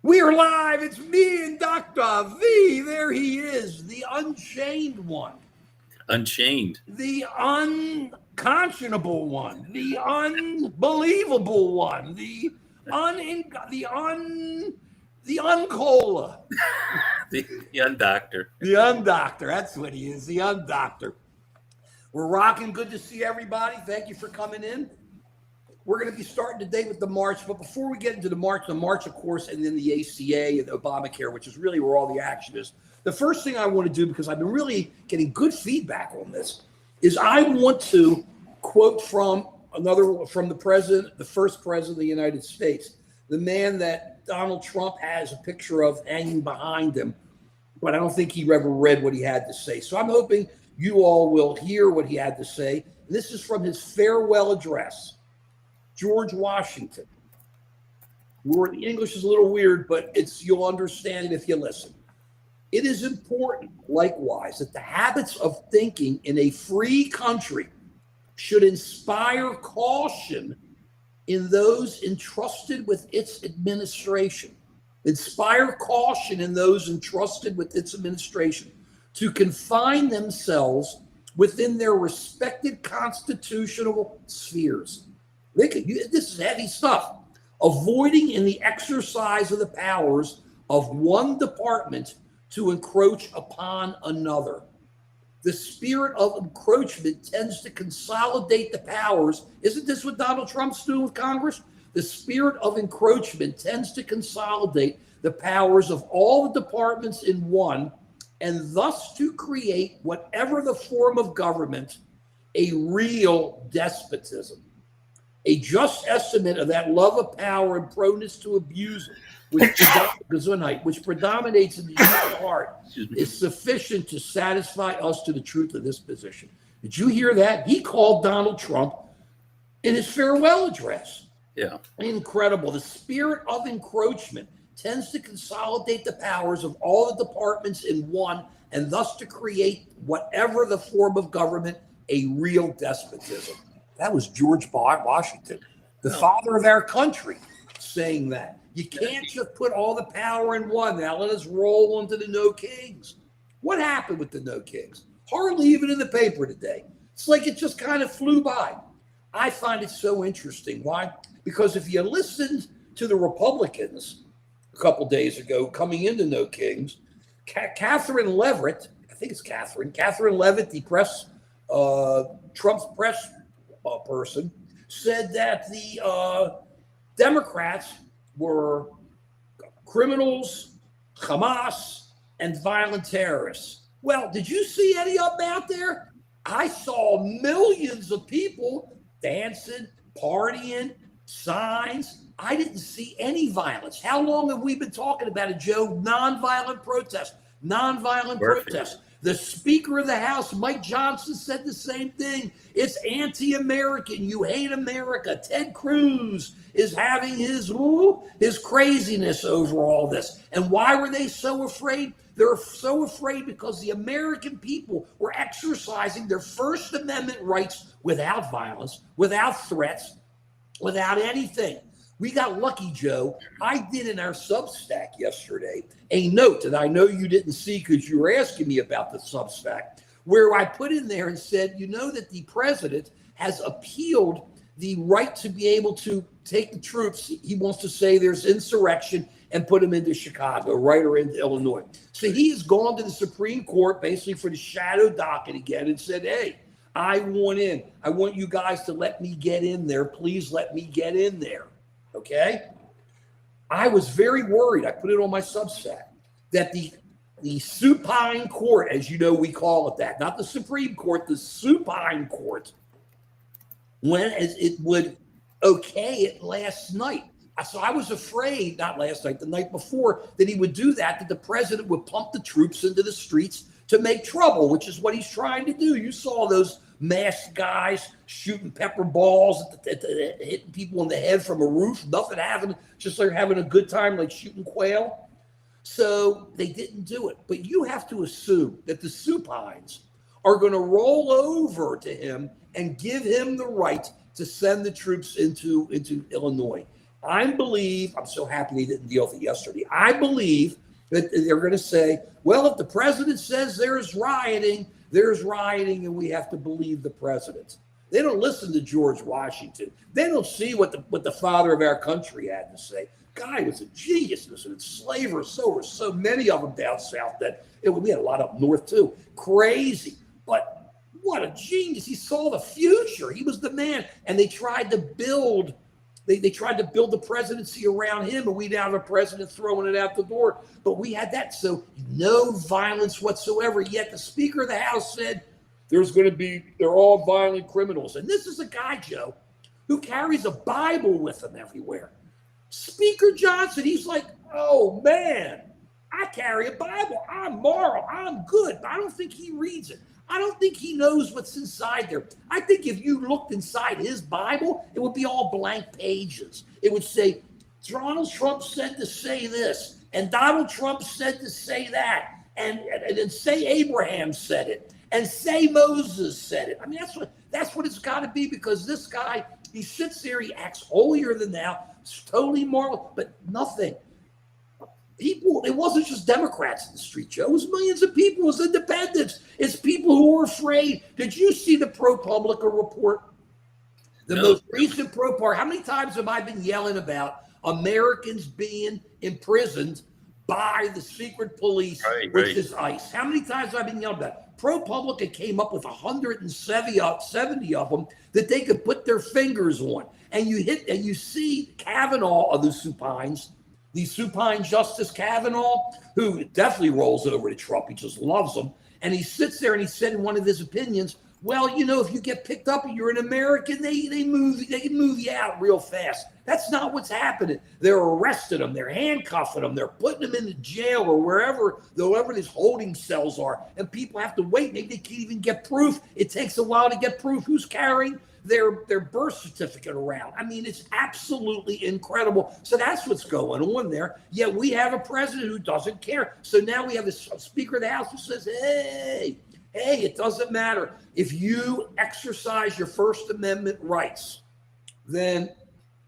We are live. It's me and Dr. V. There he is, the unchained one. Unchained. The unconscionable one. The unbelievable one. The uncola. The undoctor. The undoctor. That's what he is, the undoctor. We're rocking. Good to see everybody. Thank you for coming in. We're going to be starting today with the march, but before we get into the march, of course, and then the ACA and Obamacare, which is really where all the action is. The first thing I want to do, because I've been really getting good feedback on this, is I want to quote from the president, the first president of the United States, the man that Donald Trump has a picture of hanging behind him, but I don't think he ever read what he had to say. So I'm hoping you all will hear what he had to say. And this is from his farewell address. George Washington. The English is a little weird, but you'll understand it if you listen. It is important, likewise, that the habits of thinking in a free country should inspire caution in those entrusted with its administration. Inspire caution in those entrusted with its administration to confine themselves within their respected constitutional spheres. This is heavy stuff. Avoiding in the exercise of the powers of one department to encroach upon another. The spirit of encroachment tends to consolidate the powers. Isn't this what Donald Trump's doing with Congress? The spirit of encroachment tends to consolidate the powers of all the departments in one, and thus to create whatever the form of government, a real despotism. A just estimate of that love of power and proneness to abuse it, which predominates in the human heart, is sufficient to satisfy us to the truth of this position. Did you hear that? He called Donald Trump in his farewell address. Yeah. Incredible. The spirit of encroachment tends to consolidate the powers of all the departments in one, and thus to create whatever the form of government, a real despotism. That was George Washington, the father of our country, saying that. You can't just put all the power in one. Now let us roll into the no kings. What happened with the no kings? Hardly even in the paper today. It's like it just kind of flew by. I find it so interesting. Why? Because if you listened to the Republicans a couple days ago coming into no kings, Catherine Levitt, I think it's Catherine Levitt, the Trump's press person, said that the Democrats were criminals, Hamas, and violent terrorists. Well, did you see any of them out there? I saw millions of people dancing, partying, signs. I didn't see any violence. How long have we been talking about it, Joe? Nonviolent protest. The Speaker of the House, Mike Johnson, said the same thing. It's anti-American. You hate America. Ted Cruz is having his craziness over all this. And why were they so afraid? They're so afraid because the American people were exercising their First Amendment rights without violence, without threats, without anything. We got lucky, Joe. I did in our Substack yesterday a note that I know you didn't see because you were asking me about the Substack, where I put in there and said, you know that the president has appealed the right to be able to take the troops. He wants to say there's insurrection and put them into Chicago, right, or into Illinois. So he has gone to the Supreme Court basically for the shadow docket again and said, hey, I want in. I want you guys to let me get in there. Please let me get in there. Okay, I was very worried. I put it on my Substack that the supine court, as you know, we call it that, not the Supreme Court, the supine court, when it would okay it last night. So I was afraid, not last night, the night before, that he would do that the president would pump the troops into the streets to make trouble, which is what he's trying to do. You saw those masked guys shooting pepper balls hitting people in the head from a roof, nothing happening, just like having a good time, like shooting quail. So they didn't do it. But you have to assume that the supines are going to roll over to him and give him the right to send the troops into Illinois. I'm so happy they didn't deal with it yesterday. I believe that they're going to say, well, if the president says there's rioting, and we have to believe the president. They don't listen to George Washington. They don't see what the father of our country had to say. Guy was a genius. He was an enslaver. So were so many of them down south that we had a lot up north too. Crazy. But what a genius. He saw the future. He was the man. And they tried to build the presidency around him, and we'd have a president throwing it out the door. But we had that. So no violence whatsoever. Yet the Speaker of the House said they're all violent criminals. And this is a guy, Joe, who carries a Bible with him everywhere. Speaker Johnson, he's like, oh man, I carry a Bible. I'm moral. I'm good. But I don't think he reads it. I don't think he knows what's inside there. I think if you looked inside his Bible, it would be all blank pages. It would say, Donald Trump said to say this, and Donald Trump said to say that, and say Abraham said it, and say Moses said it. I mean, that's what it's got to be, because this guy, he sits there, he acts holier than thou, totally moral, but nothing. People, it wasn't just Democrats in the street, Joe. It was millions of people. It was independents. It's people who were afraid. Did you see the ProPublica report? The most recent ProPublica. How many times have I been yelling about Americans being imprisoned by the secret police, which is ICE? How many times have I been yelling about it? ProPublica came up with 170 of them that they could put their fingers on. And you see Kavanaugh of the supines, the supine Justice Kavanaugh, who definitely rolls over to Trump. He just loves him. And he sits there and he said in one of his opinions, well, if you get picked up and you're an American, they can move you out real fast. That's not what's happening. They're arresting them. They're handcuffing them. They're putting them into jail or wherever these holding cells are. And people have to wait. Maybe they can't even get proof. It takes a while to get proof. Who's carrying their birth certificate around? I mean, it's absolutely incredible. So that's what's going on there. Yet we have a president who doesn't care. So now we have a Speaker of the House who says, hey, it doesn't matter. If you exercise your First Amendment rights, then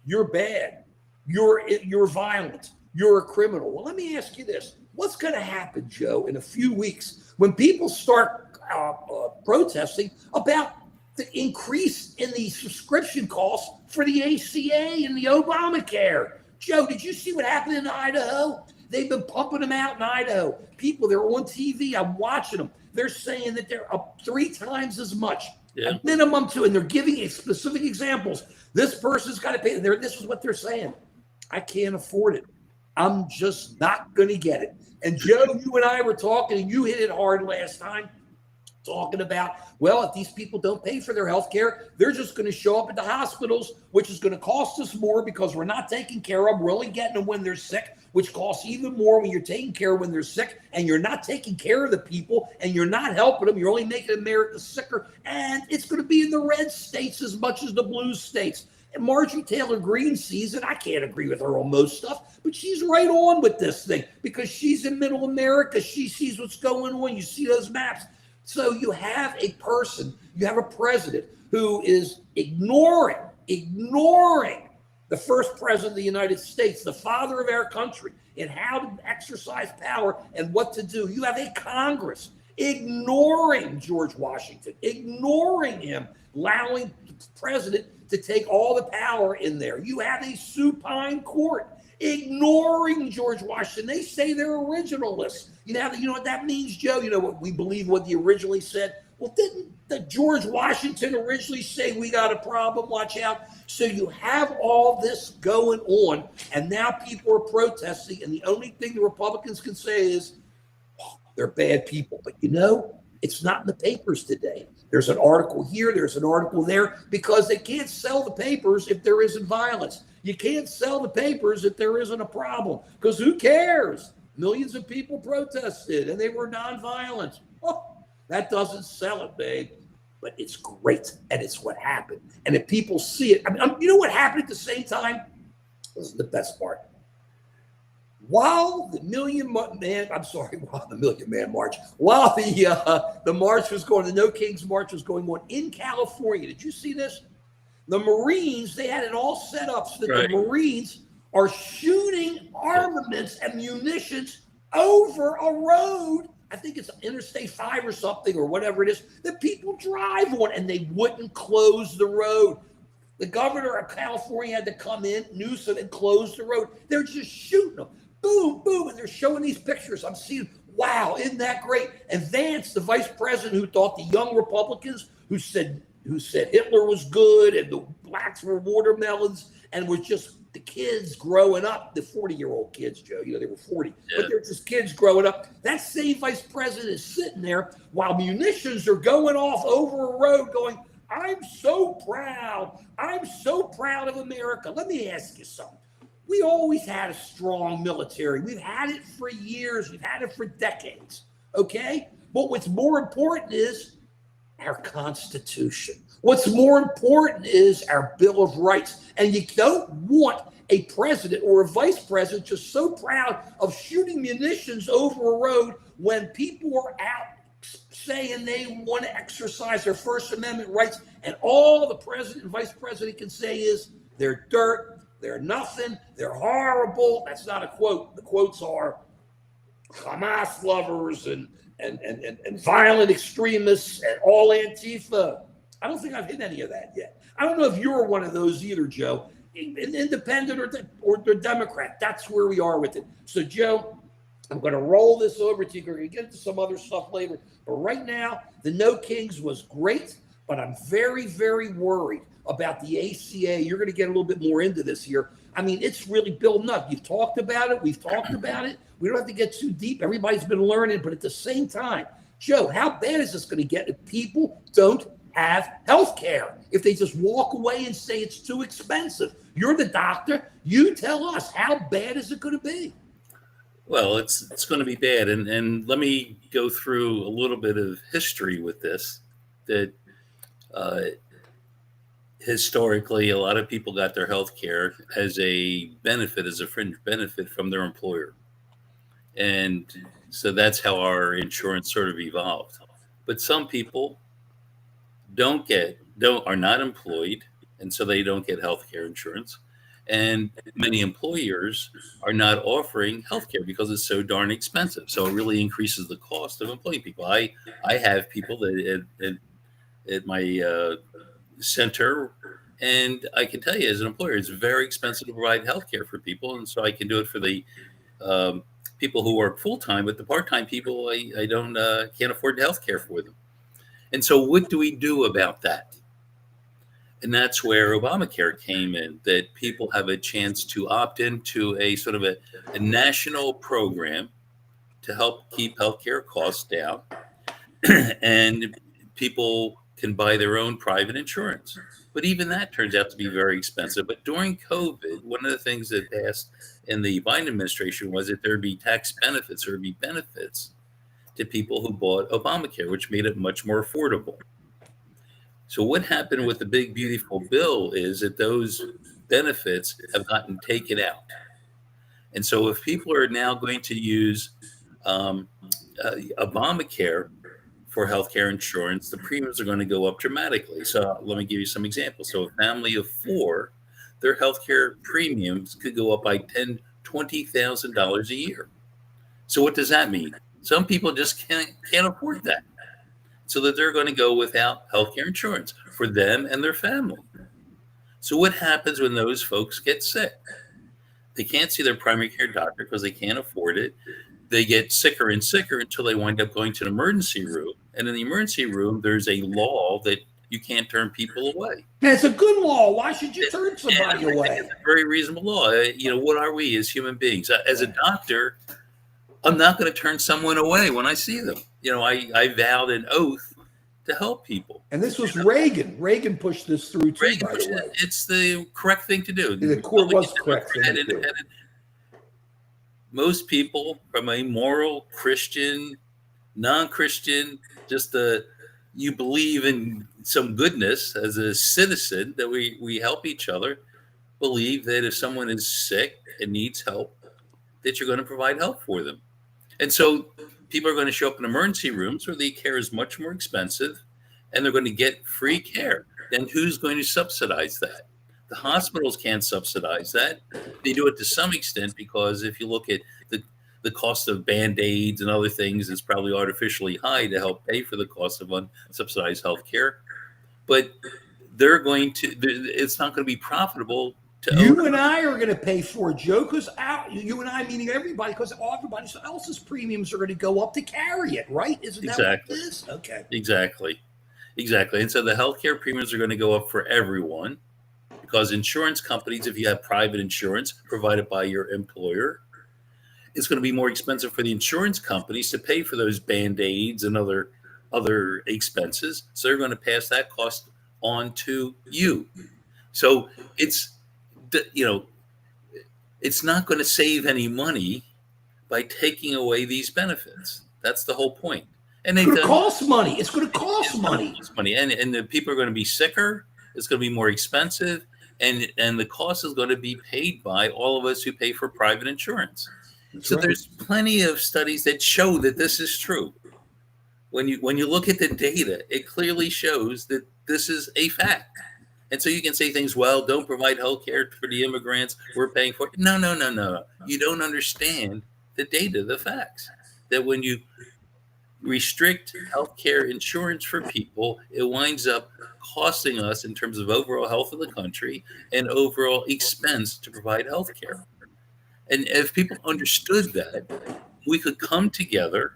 you're bad. You're violent. You're a criminal. Well, let me ask you this. What's going to happen, Joe, in a few weeks when people start protesting about the increase in the subscription costs for the ACA and the Obamacare? Joe, did you see what happened in Idaho? They've been pumping them out in Idaho. People, they're on TV. I'm watching them. They're saying that they're up 3 times as much, a minimum too, and they're giving specific examples. This person's got to pay. This is what they're saying. I can't afford it. I'm just not going to get it. And Joe, you and I were talking, and you hit it hard last time, talking about, well, if these people don't pay for their health care, they're just going to show up at the hospitals, which is going to cost us more because we're not taking care of them. We're only getting them when they're sick, which costs even more when you're taking care of when they're sick, and you're not taking care of the people, and you're not helping them. You're only making America sicker, and it's going to be in the red states as much as the blue states. And Marjorie Taylor Greene sees it. I can't agree with her on most stuff, but she's right on with this thing because she's in middle America. She sees what's going on. You see those maps. So you have a president who is ignoring the first president of the United States, the father of our country, and how to exercise power and what to do. You have a Congress ignoring George Washington, ignoring him, allowing the president to take all the power in there. You have a supine court ignoring George Washington. They say they're originalists. You know what that means, Joe? You know what we believe what he originally said? Well, didn't the George Washington originally say we got a problem? Watch out. So you have all this going on, and now people are protesting, and the only thing the Republicans can say is, oh, they're bad people. But it's not in the papers today. There's an article here, there's an article there, because they can't sell the papers if there isn't violence. You can't sell the papers if there isn't a problem, because who cares? Millions of people protested, and they were nonviolent. Oh, that doesn't sell it, babe. But it's great, and it's what happened. And if people see it, you know what happened at the same time? This is the best part. While the Million Man March, while the march was going, the No Kings March was going on in California. Did you see this? The Marines, they had it all set up so that the Marines are shooting armaments and munitions over a road. I think it's Interstate 5 or something, or whatever it is, that people drive on, and they wouldn't close the road. The governor of California had to come in, Newsom, and close the road. They're just shooting them. Boom, boom. And they're showing these pictures. I'm seeing, wow, isn't that great? And Vance, the vice president who thought the young Republicans who said Hitler was good and the blacks were watermelons, and was just the kids growing up, the 40-year-old kids, Joe, they were 40, but they're just kids growing up. That same vice president is sitting there while munitions are going off over a road going, I'm so proud. I'm so proud of America. Let me ask you something. We always had a strong military. We've had it for years. We've had it for decades, okay? But what's more important is our Constitution. What's more important is our Bill of Rights. And you don't want a president or a vice president just so proud of shooting munitions over a road when people are out saying they want to exercise their First Amendment rights, and all the president and vice president can say is they're dirt, they're nothing, they're horrible. That's not a quote. The quotes are Hamas lovers and violent extremists and all Antifa. I don't think I've hit any of that yet. I don't know if you're one of those either, Joe. Independent or Democrat. That's where we are with it. So, Joe, I'm going to roll this over to you. We're going to get into some other stuff later. But right now, the No Kings was great, but I'm very, very worried about the ACA. You're going to get a little bit more into this here. I mean, it's really building up. You've talked about it. We've talked about it. We don't have to get too deep. Everybody's been learning. But at the same time, Joe, how bad is this going to get if people don't have health care? If they just walk away and say it's too expensive? You're the doctor. You tell us, how bad is it going to be? Well, it's going to be bad. And let me go through a little bit of history with this. That historically, a lot of people got their health care as a benefit, as a fringe benefit from their employer. And so that's how our insurance sort of evolved. But some people are not employed, and so they don't get health care insurance. And many employers are not offering healthcare because it's so darn expensive. So it really increases the cost of employing people. I have people that at my center, and I can tell you as an employer, it's very expensive to provide healthcare for people. And so I can do it for the people who work full time, but the part time people, I don't can't afford healthcare for them. And so what do we do about that? And that's where Obamacare came in, that people have a chance to opt into a sort of a national program to help keep healthcare costs down. And people can buy their own private insurance. But even that turns out to be very expensive. But during COVID, one of the things that passed in the Biden administration was that there would be tax benefits, there would be benefits to people who bought Obamacare, which made it much more affordable. So what happened with the big, beautiful bill is that those benefits have gotten taken out. And so if people are now going to use Obamacare for healthcare insurance, the premiums are going to go up dramatically. So let me give you some examples. So a family of four, their healthcare premiums could go up by $10,000, $20,000 a year. So what does that mean? Some people just can't afford that. So that they're going to go without healthcare insurance for them and their family. So what happens when those folks get sick? They can't see their primary care doctor because they can't afford it. They get sicker and sicker until they wind up going to an emergency room. And in the emergency room, there's a law that you can't turn people away. It's a good law. Why should you turn somebody away? It's a very reasonable law. What are we as human beings? As a doctor, I'm not going to turn someone away when I see them. I vowed an oath to help people. And this was Reagan. Reagan pushed this through too, by the way. It's the correct thing to do. The court was correct. Most people from a moral, Christian, non-Christian, just you believe in some goodness as a citizen, that we help each other, believe that if someone is sick and needs help, that you're going to provide help for them. And so people are going to show up in emergency rooms where the care is much more expensive, and they're going to get free care. And who's going to subsidize that? The hospitals can't subsidize that. They do it to some extent because if you look at the cost of Band-Aids and other things, it's probably artificially high to help pay for the cost of unsubsidized health care. But it's not going to be profitable to You and I are going to pay for it, Joe, because you and I, meaning everybody, because everybody else's premiums are going to go up to carry it, right? Isn't that what it is? Okay. Exactly. And so the healthcare premiums are going to go up for everyone because insurance companies, if you have private insurance provided by your employer, it's going to be more expensive for the insurance companies to pay for those Band-Aids and other expenses. So they're going to pass that cost on to you. So it's not going to save any money by taking away these benefits. That's the whole point. And it's going to cost money. It's going to cost money. And the people are going to be sicker. It's going to be more expensive. And the cost is going to be paid by all of us who pay for private insurance. That's right. There's plenty of studies that show that this is true. When you look at the data, it clearly shows that this is a fact. And so you can say things, well, don't provide health care for the immigrants. We're paying for it. No. You don't understand the data, the facts. That when you restrict health care insurance for people, it winds up costing us in terms of overall health of the country and overall expense to provide health care. And if people understood that, we could come together,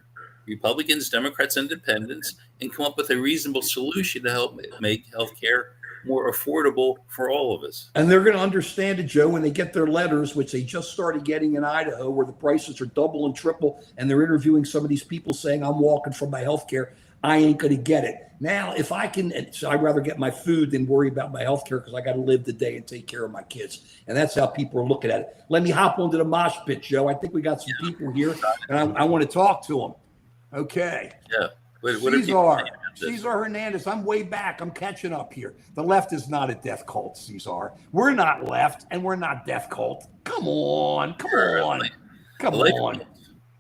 Republicans, Democrats, Independents, and come up with a reasonable solution to help make health care more affordable for all of us. And they're going to understand it, Joe, when they get their letters, which they just started getting in Idaho, where the prices are double and triple, and they're interviewing some of these people saying, I'm walking from my health care. I ain't going to get it. Now, if I can, so I'd rather get my food than worry about my health care because I got to live the day and take care of my kids. And that's how people are looking at it. Let me hop onto the mosh pit, Joe. I think we got some people here, and I want to talk to them. Okay. Yeah. Cesar Hernandez, I'm way back. I'm catching up here. The left is not a death cult, Cesar. We're not left, and we're not death cult. Come on.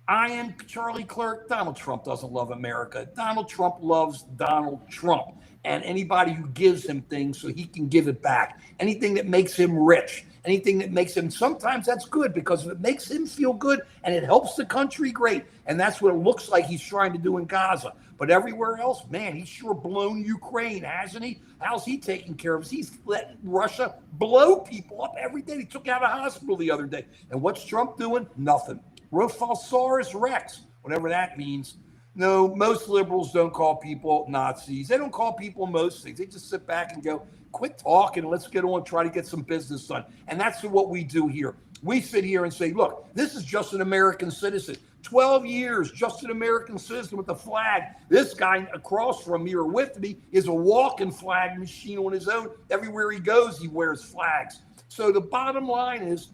I am Charlie Clerk. Donald Trump doesn't love America. Donald Trump loves Donald Trump. And anybody who gives him things so he can give it back. Anything that makes him rich. Anything that makes him, sometimes that's good because it makes him feel good and it helps the country, great. And that's what it looks like he's trying to do in Gaza. But everywhere else, man, he's sure blown Ukraine, hasn't he? How's he taking care of us? He's letting Russia blow people up every day. He took out a hospital the other day. And what's Trump doing? Nothing. Rofalsaurus Rex, whatever that means. No, most liberals don't call people Nazis. They don't call people most things. They just sit back and go, quit talking. Let's get on, try to get some business done. And that's what we do here. We sit here and say, look, this is just an American citizen. 12 years, just an American citizen with a flag. This guy across from me or with me is a walking flag machine on his own. Everywhere he goes, he wears flags. So the bottom line is,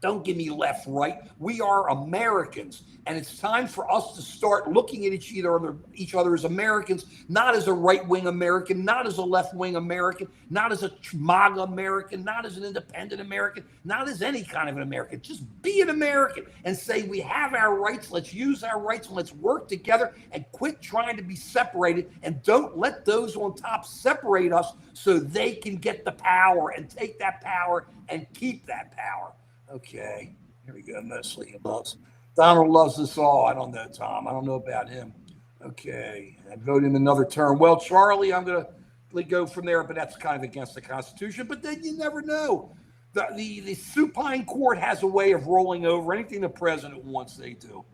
don't give me left, right. We are Americans, and it's time for us to start looking at each other as Americans, not as a right-wing American, not as a left-wing American, not as a MAGA American, not as an independent American, not as any kind of an American. Just be an American and say we have our rights. Let's use our rights and let's work together and quit trying to be separated, and don't let those on top separate us so they can get the power and take that power and keep that power. Okay, here we go. Mostly he loves. Donald loves us all. I don't know, Tom. I don't know about him. Okay, I'd vote him another term. Well, Charlie, I'm going to go from there, but that's kind of against the Constitution. But then you never know. The supine court has a way of rolling over anything the president wants. They do.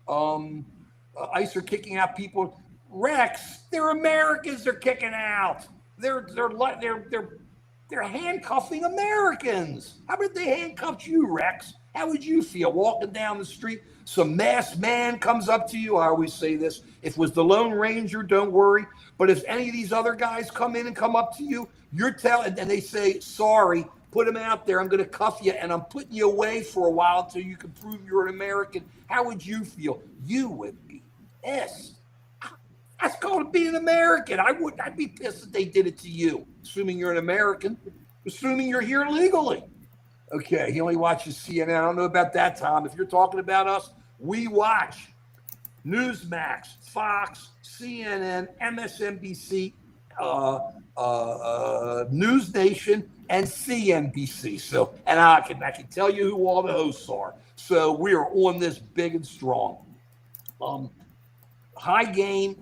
ICE are kicking out people. Rex, they're Americans. They're kicking out. They're handcuffing Americans. How about they handcuffed you, Rex? How would you feel walking down the street? Some masked man comes up to you. I always say this. If it was the Lone Ranger, don't worry. But if any of these other guys come in and come up to you, you're telling, and they say, sorry, put him out there. I'm going to cuff you, and I'm putting you away for a while until you can prove you're an American. How would you feel? You would be pissed. That's called being an American. I'd be pissed if they did it to you, assuming you're an American, assuming you're here legally. Okay, he only watches CNN. I don't know about that, Tom. If you're talking about us, we watch Newsmax, Fox, CNN, MSNBC, News Nation, and CNBC. So, and I can tell you who all the hosts are. So we are on this big and strong. High game.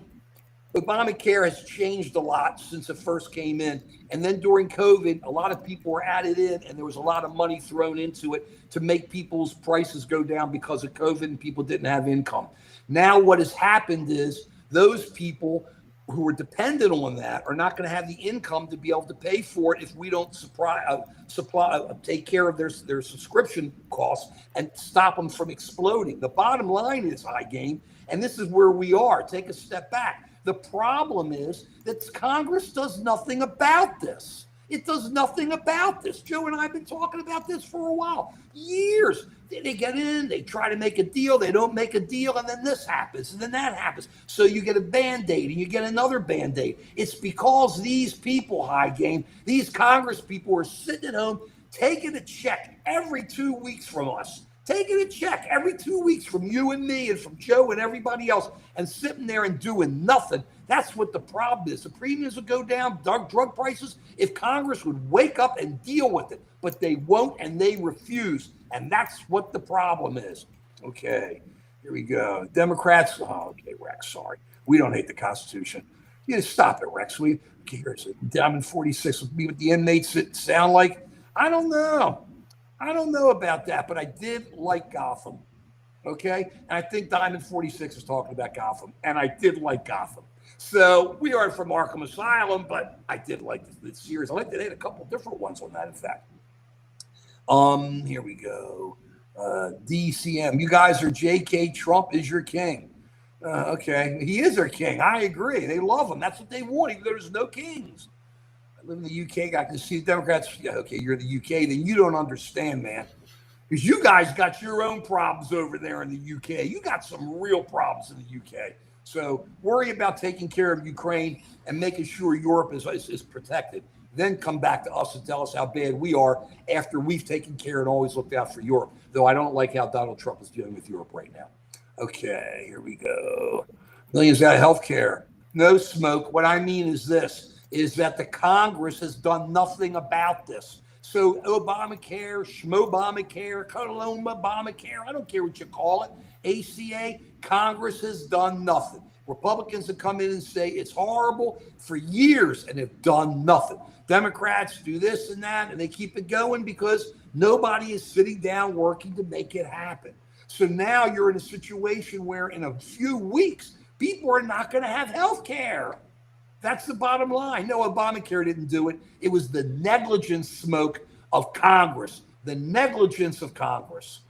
Obamacare has changed a lot since it first came in. And then during COVID, a lot of people were added in, and there was a lot of money thrown into it to make people's prices go down because of COVID, and people didn't have income. Now what has happened is those people who are dependent on that are not going to have the income to be able to pay for it if we don't take care of their subscription costs and stop them from exploding. The bottom line is, high game, and this is where we are. Take a step back. The problem is that Congress does nothing about this. It does nothing about this. Joe and I have been talking about this for a while, years. They get in, they try to make a deal, they don't make a deal, and then this happens, and then that happens. So you get a Band-Aid, and you get another Band-Aid. It's because these people, high game, these Congress people are sitting at home taking a check every 2 weeks from us. Taking a check every 2 weeks from you and me and from Joe and everybody else and sitting there and doing nothing. That's what the problem is. The premiums would go down, drug prices, if Congress would wake up and deal with it. But they won't, and they refuse. And that's what the problem is. Okay, here we go. Democrats, okay, Rex, sorry. We don't hate the Constitution. You just stop it, Rex. Okay, here's it. Diamond 46 with me with the inmates that sound like, I don't know about that, but I did like Gotham, okay? And I think Diamond 46 is talking about Gotham, and I did like Gotham. So we are from Arkham Asylum, but I did like the series. I liked that they had a couple different ones on that, in fact. Here we go. DCM, you guys are JK, Trump is your king. Okay, he is their king. I agree. They love him. That's what they want. There's no kings. I live in the UK. I can see the Democrats. Yeah, okay, you're the UK. Then you don't understand, man. Because you guys got your own problems over there in the UK. You got some real problems in the UK. So worry about taking care of Ukraine and making sure Europe is protected. Then come back to us and tell us how bad we are after we've taken care and always looked out for Europe. Though I don't like how Donald Trump is dealing with Europe right now. Okay, here we go. Millions out of health care. No smoke. What I mean is this. Is that the Congress has done nothing about this. So Obamacare, Schmobamacare, Obamacare, I don't care what you call it, ACA, Congress has done nothing. Republicans have come in and say it's horrible for years and have done nothing. Democrats do this and that, and they keep it going because nobody is sitting down working to make it happen. So now you're in a situation where in a few weeks, people are not going to have health care. That's the bottom line. No, Obamacare didn't do it. It was the negligence smoke of Congress. The negligence of Congress.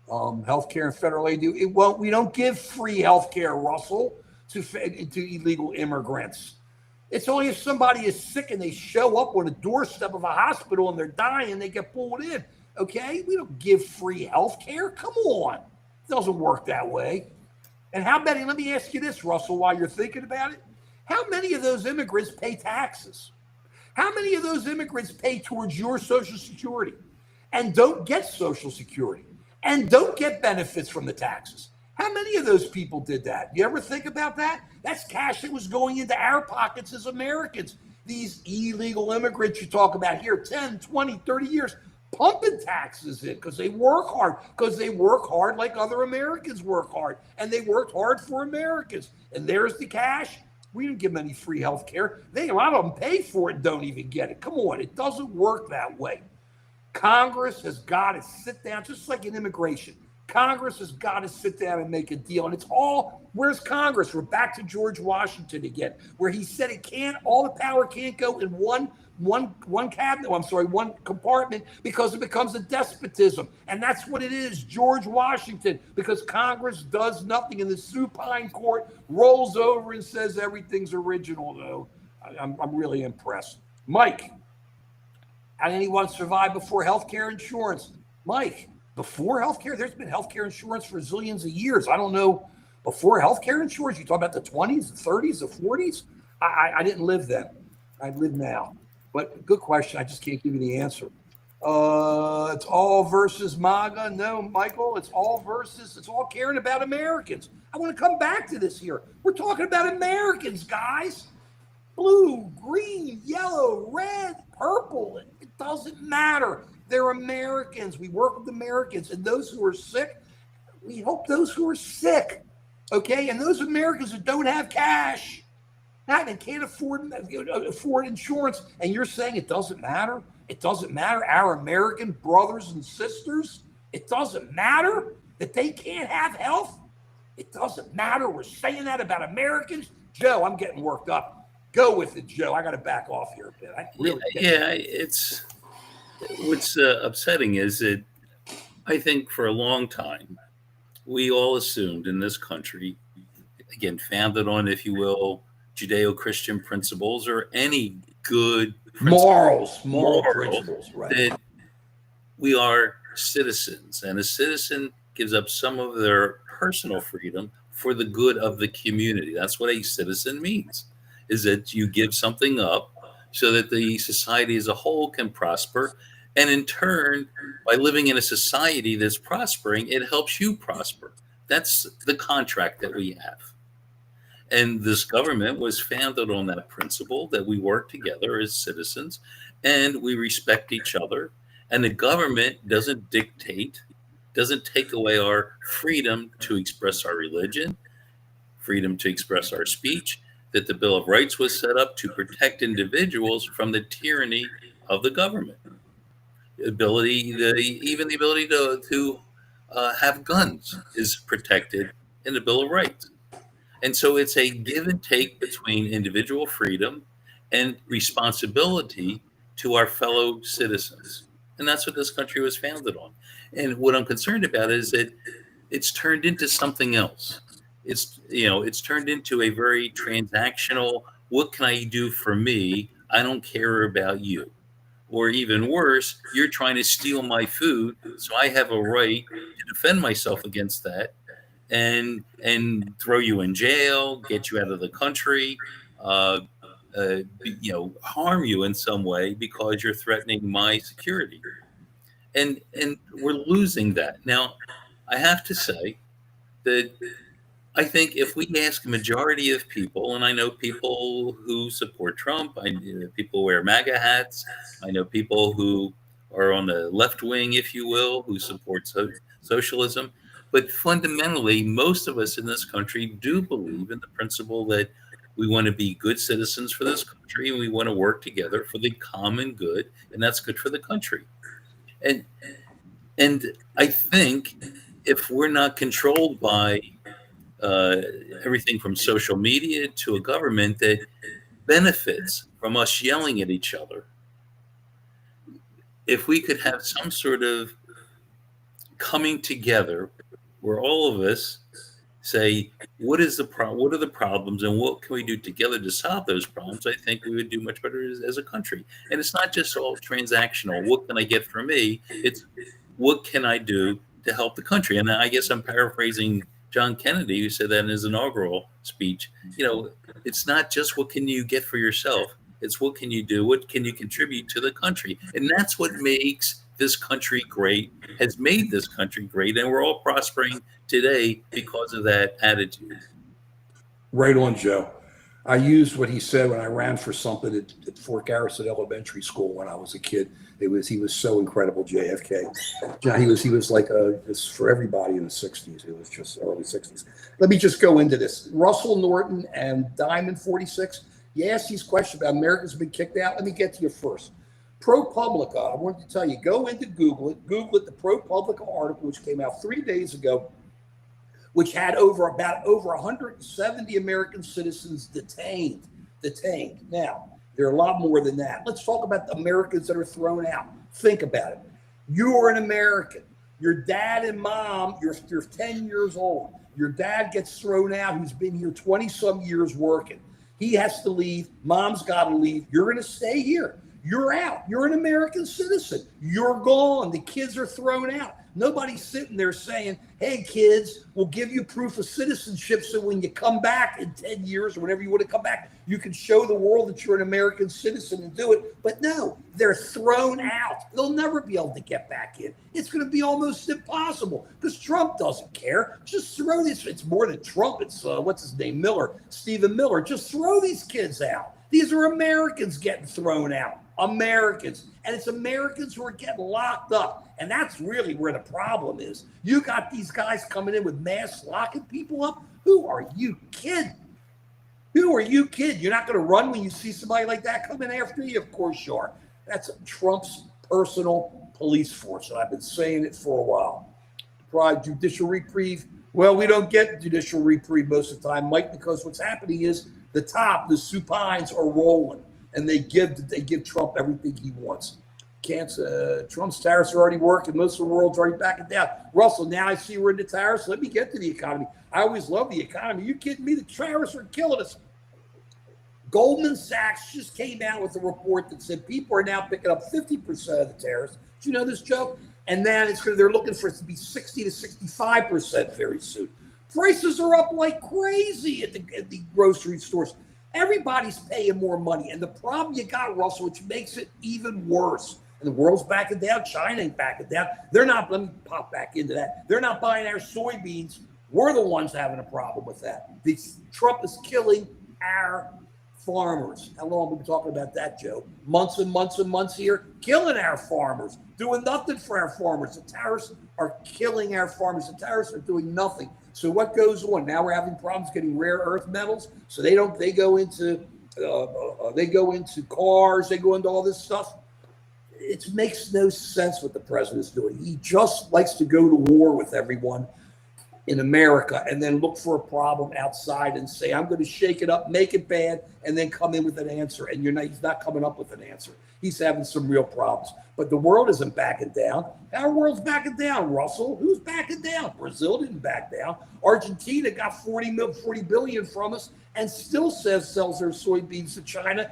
Healthcare and federal aid. We don't give free healthcare, Russell, to illegal immigrants. It's only if somebody is sick and they show up on the doorstep of a hospital and they're dying, they get pulled in. Okay? We don't give free healthcare. Come on. It doesn't work that way. And how many, let me ask you this, Russell, while you're thinking about it. How many of those immigrants pay taxes? How many of those immigrants pay towards your Social Security and don't get Social Security and don't get benefits from the taxes? How many of those people did that? You ever think about that? That's cash that was going into our pockets as Americans. These illegal immigrants you talk about here, 10, 20, 30 years, pumping taxes in because they work hard like other Americans work hard, and they worked hard for Americans. And there's the cash. We didn't give them any free health care. A lot of them pay for it and don't even get it. Come on, it doesn't work that way. Congress has got to sit down, just like in immigration. Congress has got to sit down and make a deal. And it's all, where's Congress? We're back to George Washington again, where he said all the power can't go in one compartment because it becomes a despotism. And that's what it is, George Washington, because Congress does nothing and the supine court rolls over and says everything's original, though. I'm really impressed. Mike, how did anyone survive before healthcare insurance? Mike, before healthcare, there's been healthcare insurance for zillions of years. I don't know, before healthcare insurance, you talk about the 20s, the 30s, the 40s? I didn't live then. I live now. But good question. I just can't give you the answer. It's all versus MAGA. No, Michael, it's all caring about Americans. I want to come back to this here. We're talking about Americans, guys. blue, green, yellow, red, purple. It doesn't matter. They're Americans. We work with Americans. And those who are sick, we help those who are sick. Okay? And those Americans that don't have cash, and can't afford insurance, and you're saying it doesn't matter? It doesn't matter, our American brothers and sisters? It doesn't matter that they can't have health? It doesn't matter we're saying that about Americans? Joe, I'm getting worked up. Go with it, Joe. I got to back off here a bit. I really It's what's upsetting is that I think for a long time we all assumed in this country, again, founded on, if you will, Judeo-Christian principles or any good moral principles, right? That we are citizens, and a citizen gives up some of their personal freedom for the good of the community. That's what a citizen means, is that you give something up so that the society as a whole can prosper. And in turn, by living in a society that's prospering, it helps you prosper. That's the contract that we have. And this government was founded on that principle that we work together as citizens and we respect each other. And the government doesn't dictate, doesn't take away our freedom to express our religion, freedom to express our speech, that the Bill of Rights was set up to protect individuals from the tyranny of the government. Even the ability to have guns is protected in the Bill of Rights. And so it's a give and take between individual freedom and responsibility to our fellow citizens. And that's what this country was founded on. And what I'm concerned about is that it's turned into something else. It's turned into a very transactional, what can I do for me? I don't care about you. Or even worse, you're trying to steal my food, so I have a right to defend myself against that. And throw you in jail, get you out of the country, harm you in some way because you're threatening my security, and we're losing that. Now, I have to say that I think if we ask a majority of people, and I know people who support Trump, I know people who wear MAGA hats, I know people who are on the left wing, if you will, who support socialism. But fundamentally, most of us in this country do believe in the principle that we want to be good citizens for this country and we want to work together for the common good, and that's good for the country. And I think if we're not controlled by everything from social media to a government that benefits from us yelling at each other, if we could have some sort of coming together where all of us say, what are the problems and what can we do together to solve those problems, I think we would do much better as a country. And it's not just all transactional. What can I get for me? It's what can I do to help the country? And I guess I'm paraphrasing John Kennedy, who said that in his inaugural speech. It's not just what can you get for yourself. It's what can you do? What can you contribute to the country? And that's what makes this country great, has made this country great, and we're all prospering today because of that attitude. Right on, Joe. I used what he said when I ran for something at Fort Garrison Elementary School when I was a kid. He was so incredible, JFK. He was like this for everybody in the 60s. It was just early 60s. Let me just go into this. Russell Norton and Diamond 46. You asked these questions about Americans have been kicked out. Let me get to you first. ProPublica, I wanted to tell you, go into Google it, the ProPublica article, which came out 3 days ago, which had over 170 American citizens detained. Now, there are a lot more than that. Let's talk about the Americans that are thrown out. Think about it. You are an American. Your dad and mom, you're 10 years old. Your dad gets thrown out. He's been here 20 some years working. He has to leave. Mom's got to leave. You're going to stay here. You're out. You're an American citizen. You're gone. The kids are thrown out. Nobody's sitting there saying, hey, kids, we'll give you proof of citizenship so when you come back in 10 years or whenever you want to come back, you can show the world that you're an American citizen and do it. But no, they're thrown out. They'll never be able to get back in. It's going to be almost impossible because Trump doesn't care. Just throw this. It's more than Trump. It's what's his name? Stephen Miller. Just throw these kids out. These are Americans getting thrown out. Americans. And it's Americans who are getting locked up. And that's really where the problem is. You got these guys coming in with masks, locking people up. Who are you kidding? Who are you kidding? You're not going to run when you see somebody like that coming after you? Of course you are. That's Trump's personal police force. And I've been saying it for a while. Deprived judicial reprieve. Well, we don't get judicial reprieve most of the time, Mike, because what's happening is the top, the supines are rolling, and they give Trump everything he wants. Trump's tariffs are already working. Most of the world's already backing down. Russell, now I see we're into tariffs. Let me get to the economy. I always love the economy. You kidding me? The tariffs are killing us. Goldman Sachs just came out with a report that said people are now picking up 50% of the tariffs. Did you know this, Joe? And then they're looking for it to be 60 to 65% very soon. Prices are up like crazy at the grocery stores. Everybody's paying more money. And the problem you got, Russell, which makes it even worse, and the world's backing down, China ain't backing down. They're not, let me pop back into that. They're not buying our soybeans. We're the ones having a problem with that. Trump is killing our farmers. How long have we been talking about that, Joe? Months and months and months here, killing our farmers, doing nothing for our farmers. The tariffs are killing our farmers. The tariffs are doing nothing. So what goes on? Now we're having problems getting rare earth metals. So they go into cars, they go into all this stuff. It makes no sense what the president's doing. He just likes to go to war with everyone in America and then look for a problem outside and say, I'm going to shake it up, make it bad, and then come in with an answer. And he's not coming up with an answer. He's having some real problems. But the world isn't backing down. Our world's backing down, Russell. Who's backing down? Brazil didn't back down. Argentina got 40 billion from us and still sells their soybeans to China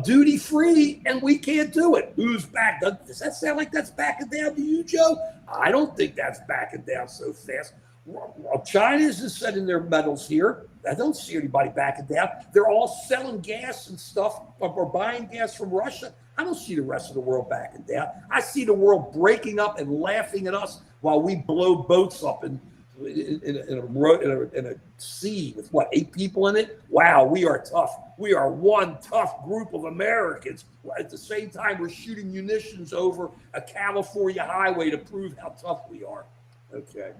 duty free, and we can't do it. Who's back? Does that sound like that's backing down to you, Joe? I don't think that's backing down so fast. China isn't sending their metals here. I don't see anybody backing down. They're all selling gas and stuff or buying gas from Russia. I don't see the rest of the world backing down. I see the world breaking up and laughing at us while we blow boats up in a sea with 8 people in it. Wow, we are tough. We are one tough group of Americans. At the same time, we're shooting munitions over a California highway to prove how tough we are. Okay.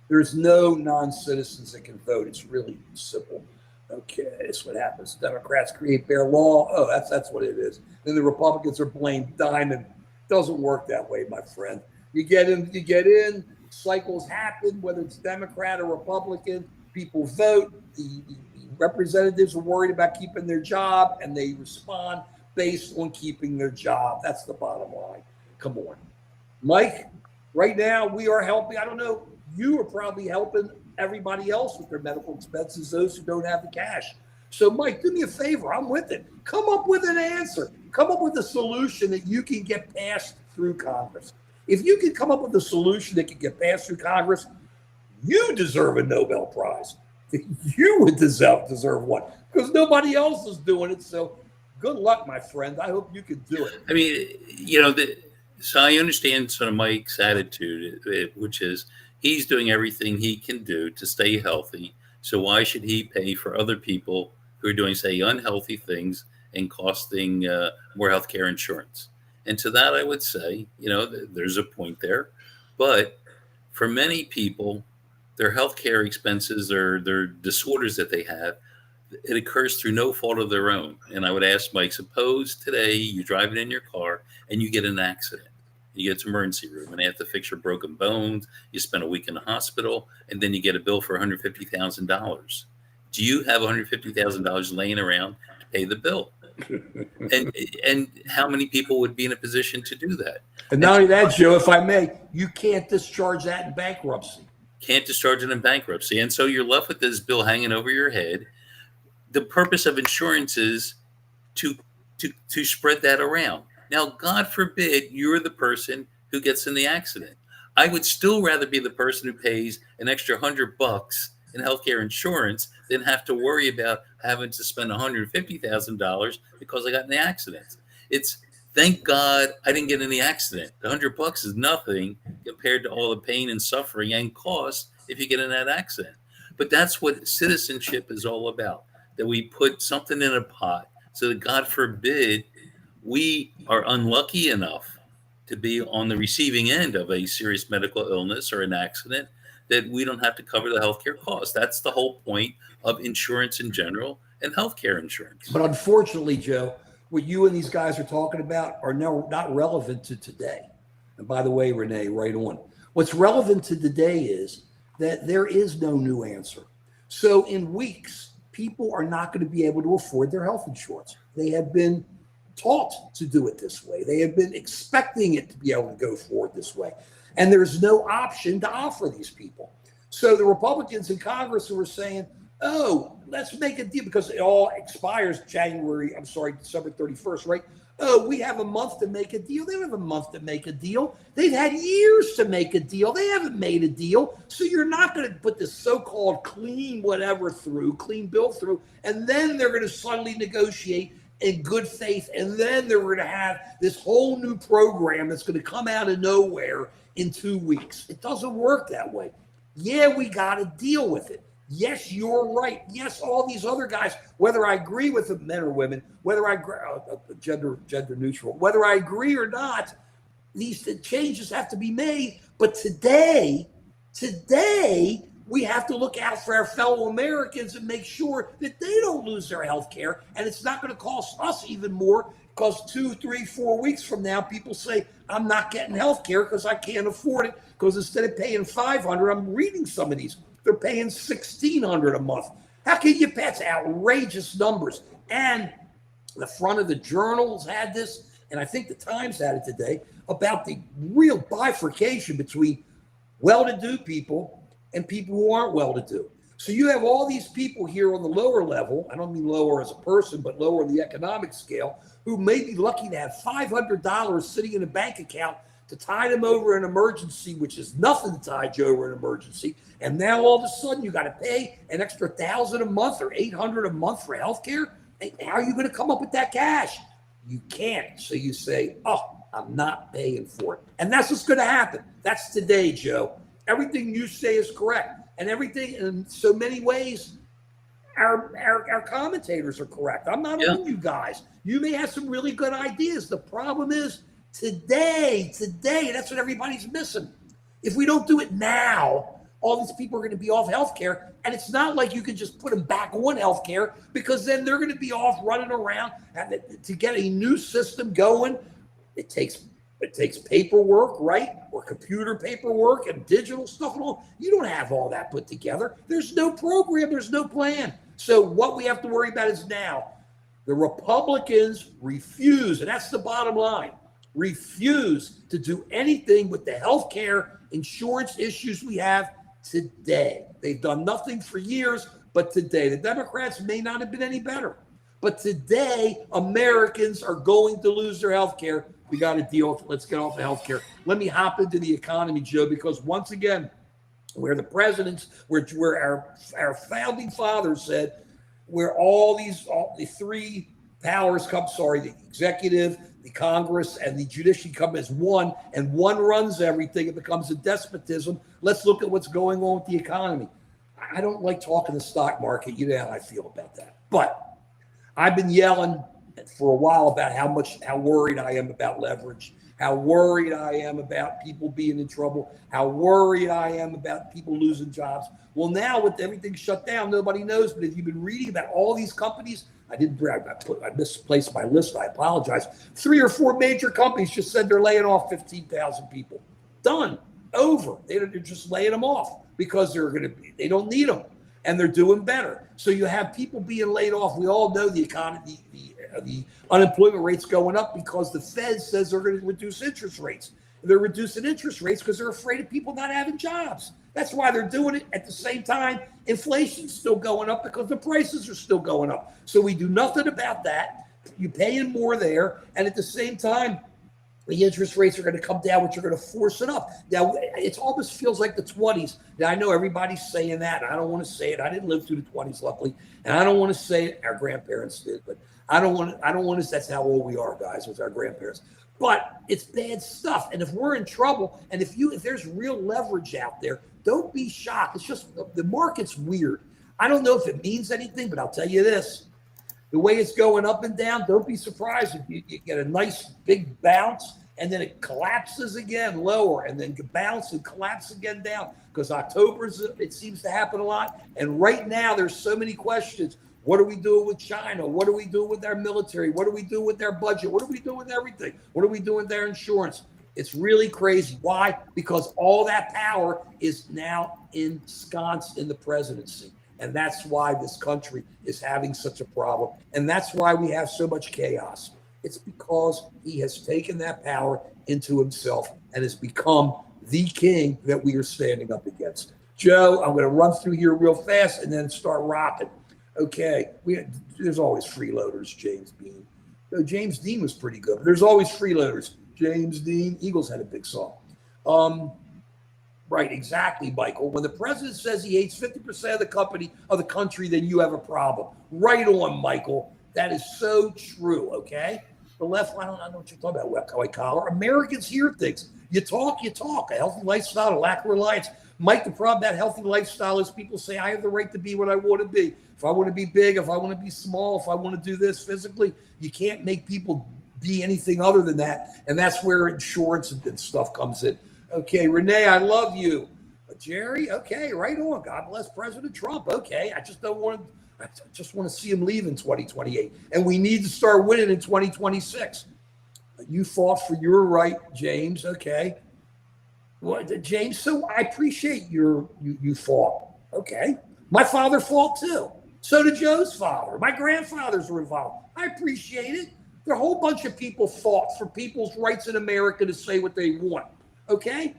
There's no non-citizens that can vote. It's really simple. Okay, that's what happens. Democrats create their law. Oh, that's what it is. Then the Republicans are blamed. Diamond doesn't work that way, my friend. You get in. Cycles happen, whether it's Democrat or Republican. People vote. The representatives are worried about keeping their job, and they respond based on keeping their job. That's the bottom line. Come on, Mike. Right now, we are helping. I don't know. You are probably helping everybody else with their medical expenses, those who don't have the cash. So, Mike, do me a favor. I'm with it. Come up with an answer. Come up with a solution that you can get passed through Congress. If you can come up with a solution that can get passed through Congress, you deserve a Nobel Prize. You would deserve one because nobody else is doing it. So good luck, my friend. I hope you can do it. I mean, so I understand sort of Mike's attitude, which is he's doing everything he can do to stay healthy. So why should he pay for other people who are doing, say, unhealthy things and costing more healthcare insurance? And to that, I would say, there's a point there. But for many people, their healthcare expenses or their disorders that they have, it occurs through no fault of their own. And I would ask Mike, suppose today you're driving in your car and you get in an accident. You get to emergency room and they have to fix your broken bones. You spend a week in the hospital and then you get a bill for $150,000. Do you have $150,000 laying around to pay the bill? And how many people would be in a position to do that? And not only that, Joe, if I may, you can't discharge that in bankruptcy. Can't discharge it in bankruptcy. And so you're left with this bill hanging over your head. The purpose of insurance is to spread that around. Now, God forbid you're the person who gets in the accident. I would still rather be the person who pays an extra $100 in healthcare insurance than have to worry about having to spend $150,000 because I got in the accident. It's thank God I didn't get in the accident. The $100 is nothing compared to all the pain and suffering and cost if you get in that accident. But that's what citizenship is all about. that we put something in a pot so that, God forbid, we are unlucky enough to be on the receiving end of a serious medical illness or an accident, that we don't have to cover the healthcare costs. That's the whole point of insurance in general and healthcare insurance. But unfortunately, Joe, what you and these guys are talking about are now not relevant to today. And by the way, Renee, right on. What's relevant to today is that there is no new answer. So in weeks, people are not going to be able to afford their health insurance. They have been taught to do it this way. They have been expecting it to be able to go forward this way. And there's no option to offer these people. So the Republicans in Congress who were saying, oh, let's make a deal because it all expires December 31st, right? Oh, we have a month to make a deal. They don't have a month to make a deal. They've had years to make a deal. They haven't made a deal. So you're not going to put this so-called clean bill through, and then they're going to suddenly negotiate in good faith. And then they're going to have this whole new program that's going to come out of nowhere in 2 weeks. It doesn't work that way. Yeah, we got to deal with it. Yes, you're right. Yes, all these other guys, whether I agree with them, men or women, whether I gender neutral, whether I agree or not, these changes have to be made. But today, we have to look out for our fellow Americans and make sure that they don't lose their health care. And it's not going to cost us even more because 2, 3, 4 weeks from now, people say, I'm not getting health care because I can't afford it. Because instead of paying $500, I'm reading some of these. They're paying $1,600 a month. How can you pay? That's outrageous numbers. And the front of the journals had this, and I think the Times had it today, about the real bifurcation between well-to-do people and people who aren't well-to-do. So you have all these people here on the lower level, I don't mean lower as a person, but lower in the economic scale, who may be lucky to have $500 sitting in a bank account to tide them over an emergency, which is nothing to tide you over an emergency. And now all of a sudden you got to pay an extra $1,000 a month or $800 a month for healthcare. How are you going to come up with that cash? You can't. So you say, oh, I'm not paying for it. And that's what's going to happen. That's today, Joe. Everything you say is correct. And everything in so many ways, our commentators are correct. I'm not on you guys. You may have some really good ideas. The problem is, Today, that's what everybody's missing. If we don't do it now, all these people are going to be off healthcare, and it's not like you can just put them back on healthcare because then they're going to be off running around. And to get a new system going, it takes paperwork, right? Or computer paperwork and digital stuff and all. You don't have all that put together. There's no program. There's no plan. So what we have to worry about is now. The Republicans refuse, and that's the bottom line, refuse to do anything with the healthcare insurance issues we have today. They've done nothing for years, but today. The Democrats may not have been any better. But today, Americans are going to lose their health care. We got to deal with it. Let's get off of health care. Let me hop into the economy, Joe, because once again, where the presidents, where our founding fathers said, where the three powers come, the executive, the Congress, and the judiciary come as one, and one runs everything. It becomes a despotism. Let's look at what's going on with the economy. I don't like talking the stock market. You know how I feel about that. But I've been yelling for a while about how worried I am about leverage, how worried I am about people being in trouble, how worried I am about people losing jobs. Well, now with everything shut down, nobody knows. But if you've been reading about all these companies, I misplaced my list. I apologize. 3 or 4 major companies just said they're laying off 15,000 people. Done. Over. They're just laying them off because they don't need them, and they're doing better. So you have people being laid off. We all know the economy, the unemployment rate's going up because the Fed says they're going to reduce interest rates. They're reducing interest rates because they're afraid of people not having jobs. That's why they're doing it. At the same time, inflation's still going up because the prices are still going up. So we do nothing about that. You're paying more there. And at the same time, the interest rates are going to come down, which are going to force it up. Now, it almost feels like the 20s. Now, I know everybody's saying that. I don't want to say it. I didn't live through the 20s, luckily. And I don't want to say it. Our grandparents did. But I don't want to. That's how old we are, guys, with our grandparents. But it's bad stuff. And if we're in trouble, and if there's real leverage out there, don't be shocked. It's just the market's weird. I don't know if it means anything, but I'll tell you this. The way it's going up and down, don't be surprised if you get a nice big bounce and then it collapses again lower and then bounce and collapse again down, because it seems to happen a lot. And right now there's so many questions. What are we doing with China? What are we doing with their military? What are we doing with their budget? What are we doing with everything? What are we doing with their insurance? It's really crazy. Why? Because all that power is now ensconced in the presidency. And that's why this country is having such a problem. And that's why we have so much chaos. It's because he has taken that power into himself and has become the king that we are standing up against. Joe, I'm going to run through here real fast and then start rocking. Okay, there's always freeloaders, James Dean. No, James Dean was pretty good, but there's always freeloaders. James Dean, Eagles had a big song. Right, exactly, Michael. When the president says he hates 50% of the country, then you have a problem. Right on, Michael. That is so true, okay? The left, I don't know what you're talking about, white collar. Americans hear things. You talk. A healthy lifestyle, a lack of reliance. Mike, the problem about healthy lifestyle is people say, I have the right to be what I want to be. If I want to be big, if I want to be small, if I want to do this physically, you can't make people be anything other than that. And that's where insurance and stuff comes in. Okay, Renee, I love you. Jerry, okay, right on. God bless President Trump. Okay, I just want to see him leave in 2028. And we need to start winning in 2026. You fought for your right, James. Okay. What, James? So I appreciate you fought. Okay. My father fought too. So did Joe's father. My grandfathers were involved. I appreciate it. There are a whole bunch of people fought for people's rights in America to say what they want. Okay?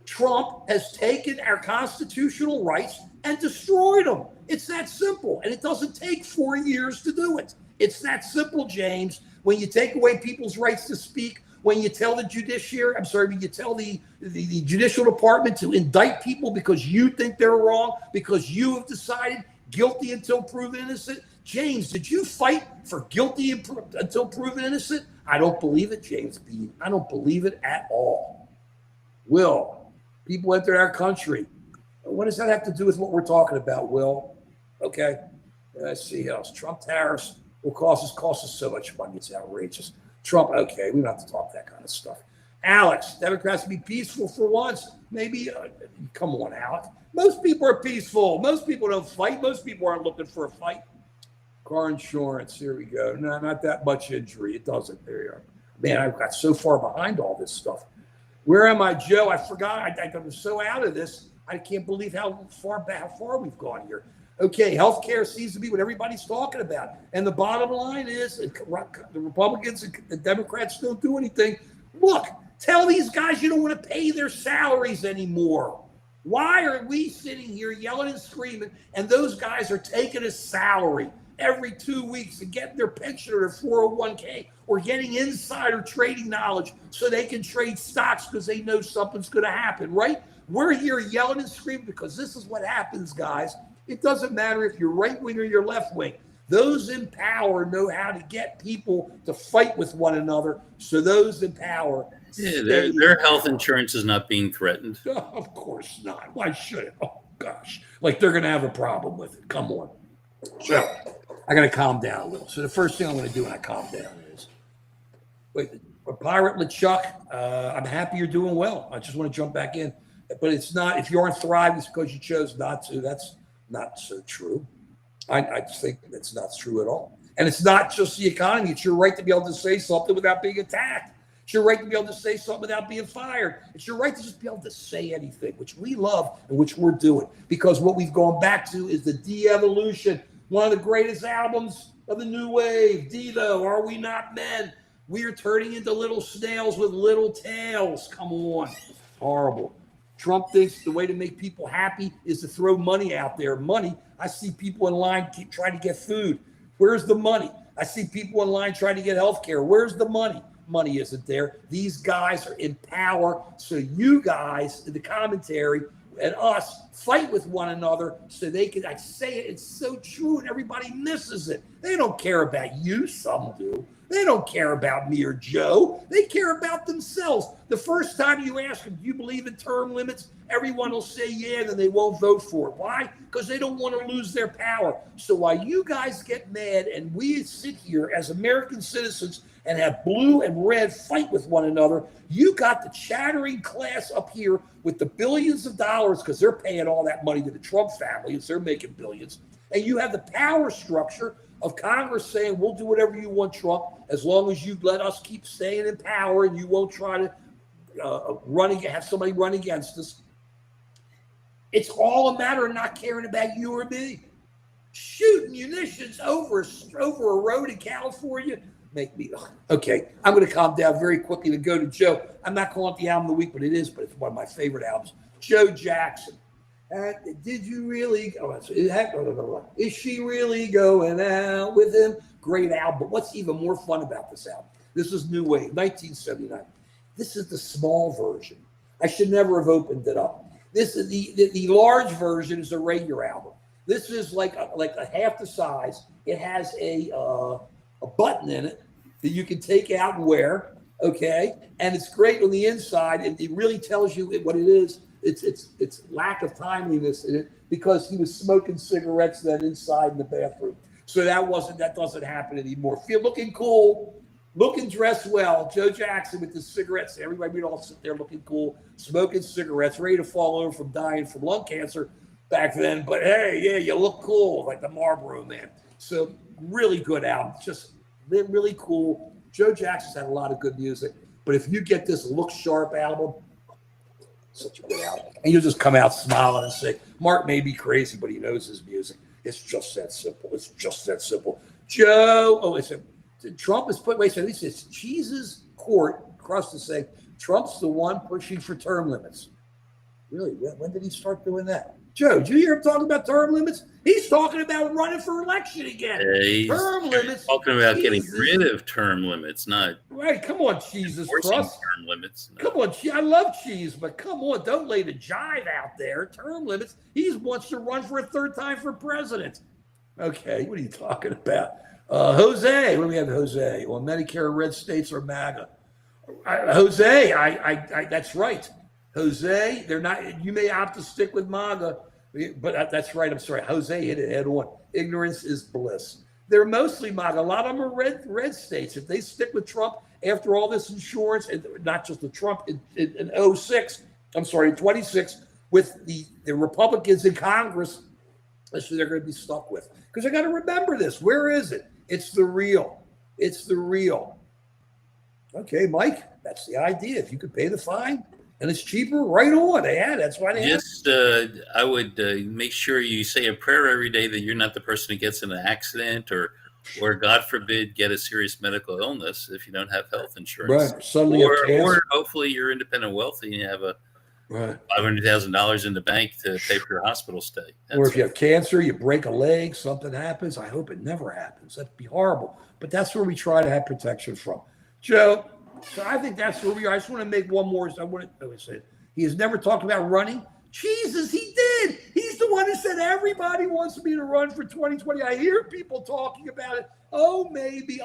Trump has taken our constitutional rights and destroyed them. It's that simple. And it doesn't take 4 years to do it. It's that simple, James. When you take away people's rights to speak, when you tell the you tell the judicial department to indict people because you think they're wrong, because you have decided guilty until proven innocent. James, did you fight for guilty until proven innocent? I don't believe it, James B. I don't believe it at all. Will, people enter our country. What does that have to do with what we're talking about, Will? Okay. Let's see else. Trump tariffs will cost us so much money. It's outrageous. Trump, okay, we don't have to talk that kind of stuff. Alex, Democrats be peaceful for once. Maybe, come on, Alex. Most people are peaceful. Most people don't fight. Most people aren't looking for a fight. Car insurance, here we go. No, not that much injury. It doesn't. There you are. Man, I've got so far behind all this stuff. Where am I, Joe? I forgot. I'm so out of this. I can't believe how far we've gone here. Okay, healthcare seems to be what everybody's talking about. And the bottom line is the Republicans and the Democrats don't do anything. Look, tell these guys you don't want to pay their salaries anymore. Why are we sitting here yelling and screaming, and those guys are taking a salary every 2 weeks and getting their pension or their 401k or getting insider trading knowledge so they can trade stocks because they know something's going to happen, right? We're here yelling and screaming because this is what happens, guys. It doesn't matter if you're right wing or you're left wing. Those in power know how to get people to fight with one another. So those in power. Yeah, their health insurance is not being threatened. Of course not. Why should it? Oh, gosh. Like they're going to have a problem with it. Come on. So I got to calm down a little. So the first thing I'm going to do when I calm down is, wait, Pirate LeChuck, I'm happy you're doing well. I just want to jump back in. But it's not, if you aren't thriving, it's because you chose not to. That's not so true. I just think that's not true at all. And it's not just the economy. It's your right to be able to say something without being attacked. It's your right to be able to say something without being fired. It's your right to just be able to say anything, which we love and which we're doing. Because what we've gone back to is the de-evolution, one of the greatest albums of the new wave. Devo, Are We Not Men? We are turning into little snails with little tails. Come on. Horrible. Trump thinks the way to make people happy is to throw money out there. Money. I see people in line trying to get food. Where's the money? I see people in line trying to get health care. Where's the money? Money isn't there. These guys are in power. So you guys, in the commentary, and us fight with one another so they can, I say it, it's so true and everybody misses it. They don't care about you. Some do. They don't care about me or Joe. They care about themselves. The first time you ask them, do you believe in term limits? Everyone will say yeah, and then they won't vote for it. Why? Because they don't want to lose their power. So while you guys get mad and we sit here as American citizens and have blue and red fight with one another, you got the chattering class up here with the billions of dollars, because they're paying all that money to the Trump family as they're making billions. And you have the power structure of Congress saying, we'll do whatever you want, Trump, as long as you let us keep staying in power and you won't try to have somebody run against us. It's all a matter of not caring about you or me. Shooting munitions over a road in California make me okay. I'm going to calm down very quickly to go to Joe. I'm not calling it the album of the week, but it's one of my favorite albums. Joe Jackson. Did you really? Is she really going out with him? Great album. But what's even more fun about this album? This is New Wave, 1979. This is the small version. I should never have opened it up. This is the large version is a regular album. This is like a half the size. It has a button in it that you can take out and wear. Okay, and it's great on the inside, and it really tells you what it is. It's lack of timeliness in it because he was smoking cigarettes then inside in the bathroom. So that doesn't happen anymore. Feel looking cool, looking dressed well. Joe Jackson with the cigarettes. Everybody would all sit there looking cool, smoking cigarettes, ready to fall over from dying from lung cancer back then. But hey, yeah, you look cool like the Marlboro Man. So really good album, just really cool. Joe Jackson's had a lot of good music, but if you get this Look Sharp album, such a good album, and you'll just come out smiling and say, Mark may be crazy, but he knows his music. It's just that simple. It's just that simple. Joe, Trump is put, wait a second, this is Cheese's court across to say, Trump's the one pushing for term limits. Really? When did he start doing that? Joe, did you hear him talking about term limits? He's talking about running for election again. Term limits. Talking about getting rid of term limits, not right. Come on, Jesus Christ. Term limits. No. Come on, I love cheese, but come on, don't lay the jive out there. Term limits. He wants to run for a third time for president. Okay, what are you talking about? Jose, what do we have, Jose? Well, Medicare, red states, or MAGA? Jose, I that's right. Jose, they're not. You may opt to stick with MAGA, but that's right. I'm sorry. Jose hit it head on. Ignorance is bliss. They're mostly MAGA. A lot of them are red states. If they stick with Trump after all this insurance, and not just the Trump in 06, I'm sorry, in 26, with the Republicans in Congress, that's who they're going to be stuck with. Because I got to remember this. Where is it? It's the real. It's the real. Okay, Mike, that's the idea. If you could pay the fine, and it's cheaper, right on. Yeah, that's why they just. I would make sure you say a prayer every day that you're not the person who gets in an accident or God forbid, get a serious medical illness if you don't have health insurance. Right. Suddenly, or hopefully you're independent wealthy and you have a right $500,000 in the bank to pay for your hospital stay. Or if you have cancer, you break a leg, something happens. I hope it never happens. That'd be horrible. But that's where we try to have protection from. Joe. So I think that's where we are. I just want to make one more. He has never talked about running. Jesus, he did. He's the one who said everybody wants me to run for 2020. I hear people talking about it. Oh, maybe,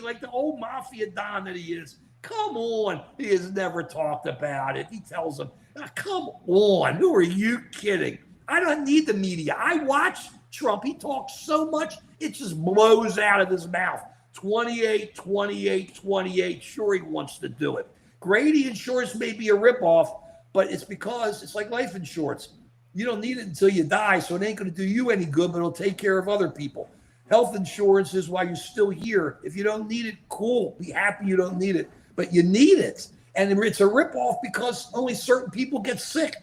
like the old mafia don that he is. Come on. He has never talked about it. He tells them, come on. Who are you kidding? I don't need the media. I watch Trump. He talks so much, it just blows out of his mouth. 28, 28, 28. Sure, he wants to do it. Grady insurance may be a ripoff, but it's because it's like life insurance. You don't need it until you die, so it ain't going to do you any good, but it'll take care of other people. Health insurance is why you're still here. If you don't need it, cool. Be happy you don't need it, but you need it. And it's a ripoff because only certain people get sick.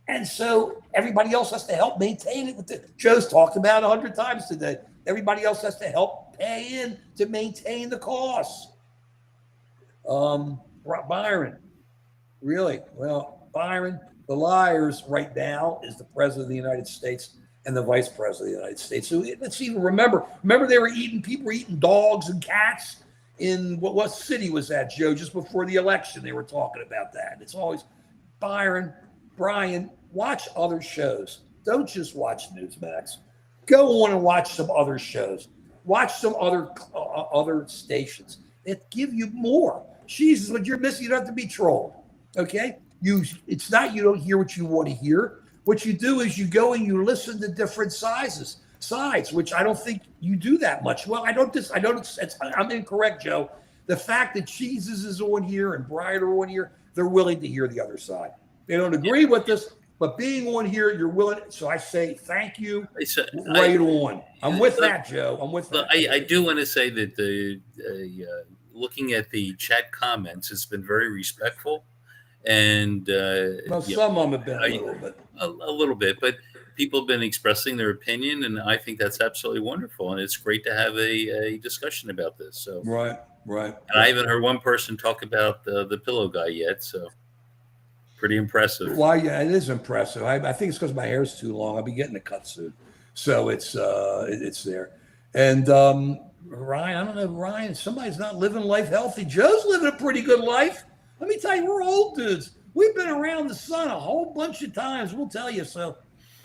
And so everybody else has to help maintain it. Joe's talked about 100 times today. Everybody else has to help pay in to maintain the costs. Byron, really? Well, Byron, the liars right now is the president of the United States and the vice president of the United States. So let's even remember people were eating dogs and cats in what city was that, Joe? Just before the election, they were talking about that. And it's always Brian, watch other shows. Don't just watch Newsmax. Go on and watch some other shows. Watch some other stations that give you more. Jesus, what you're missing, you don't have to be trolled. Okay? It's not you don't hear what you want to hear. What you do is you go and you listen to different sides, which I don't think you do that much. Well, I'm incorrect, Joe. The fact that Jesus is on here and Brian are on here, they're willing to hear the other side. They don't agree with this, but being on here, you're willing. So I say thank you. Right on. I'm with that, Joe. I'm with that. I do want to say that looking at the chat comments, it's been very respectful. And some of them have been a little bit, but people have been expressing their opinion, and I think that's absolutely wonderful. And it's great to have a discussion about this. So right. And I haven't heard one person talk about the pillow guy yet. So pretty impressive. Well, yeah, it is impressive. I think it's because my hair's too long. I'll be getting a cut soon, so it's there. And Ryan, I don't know, Ryan. Somebody's not living life healthy. Joe's living a pretty good life. Let me tell you, we're old dudes. We've been around the sun a whole bunch of times. We'll tell you. So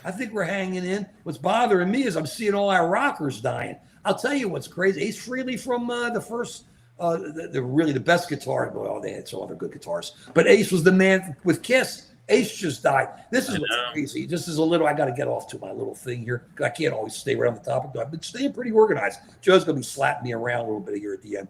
I think we're hanging in. What's bothering me is I'm seeing all our rockers dying. I'll tell you what's crazy. Ace Frehley from the first, the best guitar. Well, they had some other good guitars. But Ace was the man with Kiss. Ace just died. This is what's crazy. This is I got to get off to my little thing here. I can't always stay around the topic. I've been staying pretty organized. Joe's going to be slapping me around a little bit here at the end.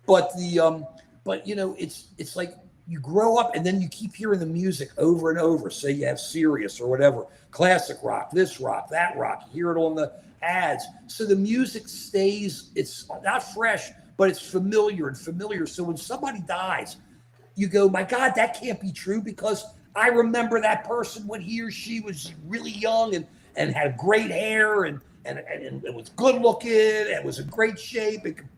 But it's like, you grow up and then you keep hearing the music over and over. Say you have Sirius or whatever, classic rock, this rock, that rock. You hear it on the ads. So the music stays, it's not fresh, but it's familiar. So when somebody dies, you go, my God, that can't be true because I remember that person when he or she was really young and had great hair and it was good looking and was in great shape and could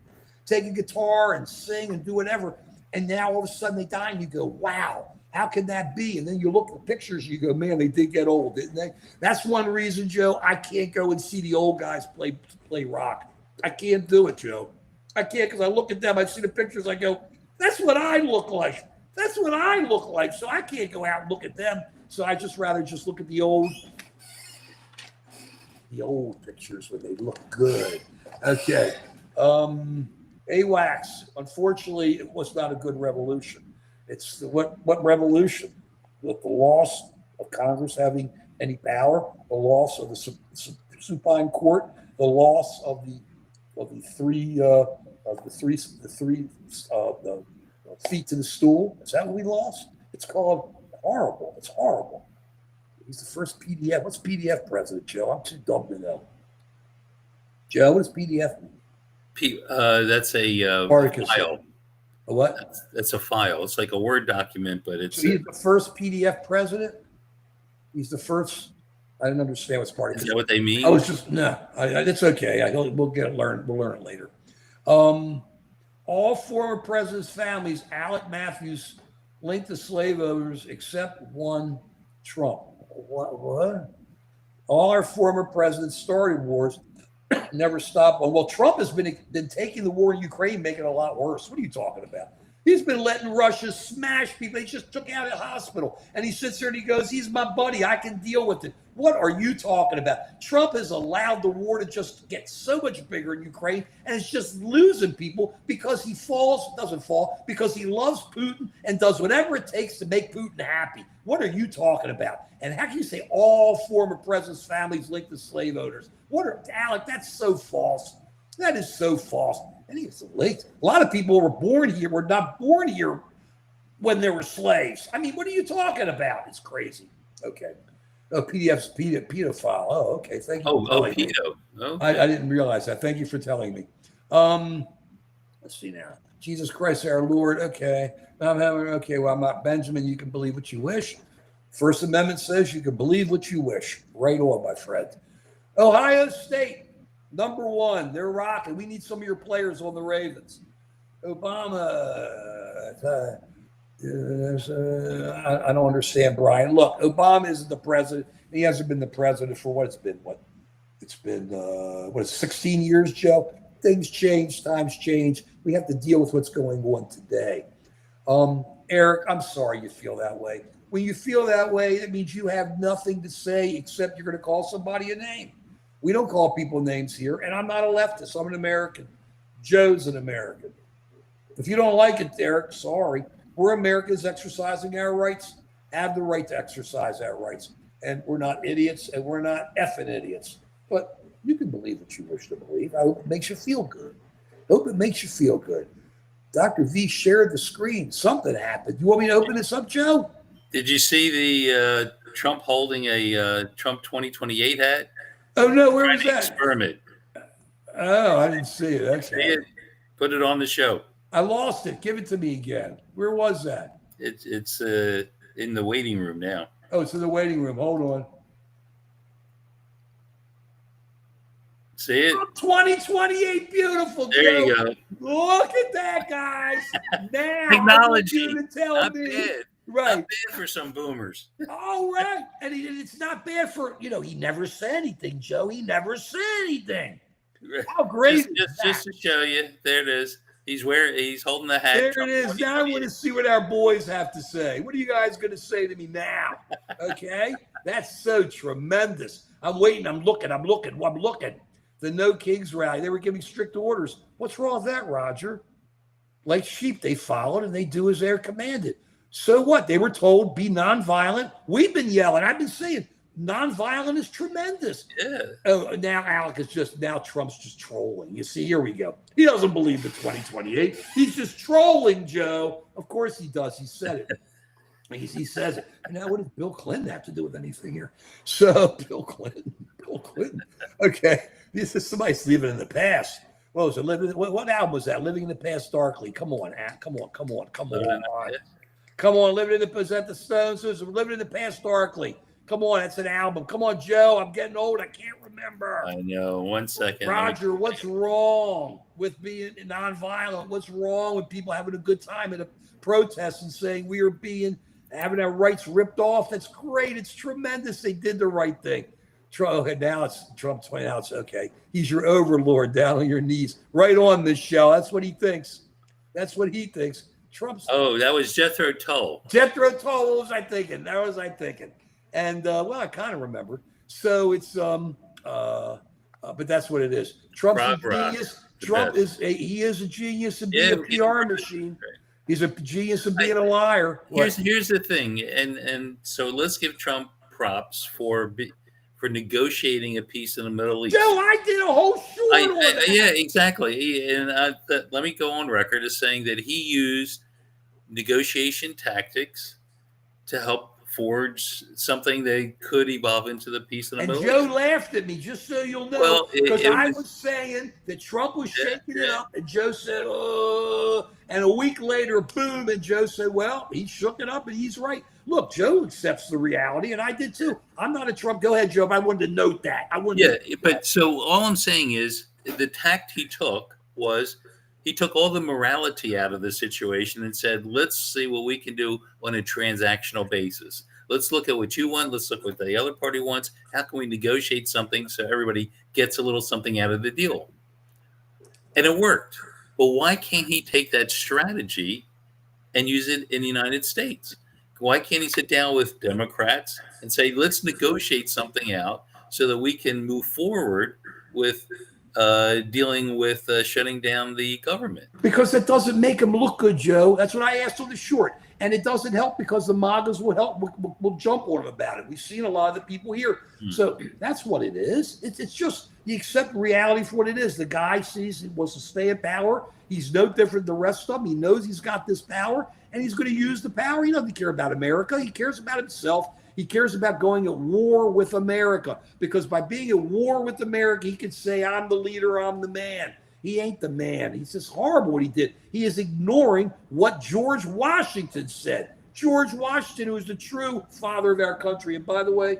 take a guitar and sing and do whatever. And now all of a sudden they die and you go, wow, how can that be? And then you look at the pictures and you go, man, they did get old, didn't they? That's one reason, Joe, I can't go and see the old guys play rock. I can't do it, Joe. I can't because I look at them, I see the pictures, I go, that's what I look like. That's what I look like. So I can't go out and look at them. So I just rather just look at the old pictures where they look good. Okay. AWACS, unfortunately, it was not a good revolution. It's what revolution? With the loss of Congress having any power, the loss of the supine court, the loss of the three feet to the stool. Is that what we lost? It's called horrible. It's horrible. He's the first PDF. What's PDF president, Joe? I'm too dumb to know. Joe, what does PDF mean? That's a file. A what? That's a file. It's like a Word document, but it's. So he's the first PDF president. He's the first. I didn't understand what's part of it. Is that what they mean? I was just it's okay. We'll learn it later. All former presidents' families, Alec Matthews, linked to slave owners, except one, Trump. What? All our former presidents started wars. Never stopped one. Well, Trump has been taking the war in Ukraine, making it a lot worse. What are you talking about? He's been letting Russia smash people. They just took out a hospital. And he sits there and he goes, he's my buddy. I can deal with it. What are you talking about? Trump has allowed the war to just get so much bigger in Ukraine, and it's just losing people because he doesn't fall, because he loves Putin and does whatever it takes to make Putin happy. What are you talking about? And how can you say all former presidents' families linked to slave owners? Alec, that's so false. That is so false. And he's late. A lot of people were not born here when there were slaves. I mean, what are you talking about? It's crazy. Okay. Oh, PDF's pedophile. Oh, okay. Thank you. Pedo. Oh. I didn't realize that. Thank you for telling me. Let's see now. Jesus Christ, our Lord. Okay. Well, I'm not Benjamin. You can believe what you wish. First Amendment says you can believe what you wish. Right on, my friend. Ohio State, number one. They're rocking. We need some of your players on the Ravens. Obama. I don't understand, Brian. Look, Obama isn't the president. He hasn't been the president for what it's been. It's been 16 years, Joe. Things change, times change. We have to deal with what's going on today. Eric, I'm sorry you feel that way. When you feel that way, it means you have nothing to say except you're going to call somebody a name. We don't call people names here. And I'm not a leftist. I'm an American. Joe's an American. If you don't like it, Derek, sorry. We're Americans exercising our rights, have the right to exercise our rights. And we're not idiots, and we're not effing idiots. But you can believe what you wish to believe. I hope it makes you feel good. I hope it makes you feel good. Dr. V shared the screen. Something happened. You want me to open this up, Joe? Did you see the Trump holding a Trump 2028 hat? Oh, no. Where was that? Experiment. Oh, I didn't see it. Okay. Put it on the show. I lost it. Give it to me again. Where was that? It's in the waiting room now. Oh, it's in the waiting room. Hold on. See it? 2028, beautiful. There Joe. you go. Look at that, guys. Now, Technology. I want you to tell Not me. bad. Right. Not bad for some boomers. All right. And it's not bad for, he never said anything, Joe. He never said anything. How great just to show you. There it is. He's holding the hat. There Trump it is. Now I want to see what our boys have to say. What are you guys going to say to me now? Okay. That's so tremendous. I'm waiting. I'm looking. The No Kings rally. They were giving strict orders. What's wrong with that, Roger? Like sheep, they followed and they do as they're commanded. So what? They were told be nonviolent. We've been yelling. I've been saying nonviolent is tremendous. Yeah. Oh, now Trump's just trolling. You see, here we go. He doesn't believe the 2028. He's just trolling, Joe. Of course he does. He said it. He says it. And now what does Bill Clinton have to do with anything here? So Bill Clinton. Okay. This is somebody's living in the past. What was it? What album was that? Living in the Past Darkly. Come on. Come on. Living in the Is that the Stones? Living in the Past Darkly. Come on, that's an album. Come on, Joe. I'm getting old. I can't remember. I know. 1 second. Roger, what's wrong with being nonviolent? What's wrong with people having a good time at a protest and saying we are having our rights ripped off? That's great. It's tremendous. They did the right thing. Now it's Trump 20. Now it's okay. He's your overlord down on your knees. Right on, Michelle. That's what he thinks. Trump's. Oh, that was Jethro Tull. What was I thinking? And I kind of remember. So it's but that's what it is. Trump's a genius. He is a genius in being a PR machine. He's a genius in being a liar. Here's the thing, and so let's give Trump props for negotiating a peace in the Middle East. Joe, I did a whole short on that. Yeah, exactly. And let me go on record as saying that he used negotiation tactics to help forge something that could evolve into the peace in the Middle East. And Joe laughed at me, just so you'll know, because I was saying that Trump was shaking it up, and Joe said, "Oh," and a week later, boom, and Joe said, "Well, he shook it up, and he's right." Look, Joe accepts the reality, and I did too. I'm not a Trump. Go ahead, Joe. I wanted to note that. So all I'm saying is the tact he took was he took all the morality out of the situation and said, let's see what we can do on a transactional basis. Let's look at what you want. Let's look what the other party wants. How can we negotiate something so everybody gets a little something out of the deal? And it worked. But why can't he take that strategy and use it in the United States? Why can't he sit down with Democrats and say, let's negotiate something out so that we can move forward with dealing with shutting down the government? Because it doesn't make him look good, Joe. That's what I asked on the short. And it doesn't help because the MAGAs will jump on him about it. We've seen a lot of the people here. So that's what it is. It's just you accept reality for what it is. The guy sees he wants to stay in power. He's no different than the rest of them. He knows he's got this power, and he's going to use the power. He doesn't care about America. He cares about himself. He cares about going at war with America, because by being at war with America, he can say, I'm the leader, I'm the man. He ain't the man. He's just horrible what he did. He is ignoring what George Washington said. George Washington, who is the true father of our country. And by the way,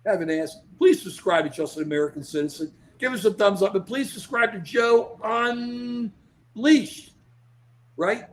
I haven't asked, please subscribe to Just an American Citizen. Give us a thumbs up, and please subscribe to Joe Unleashed, right?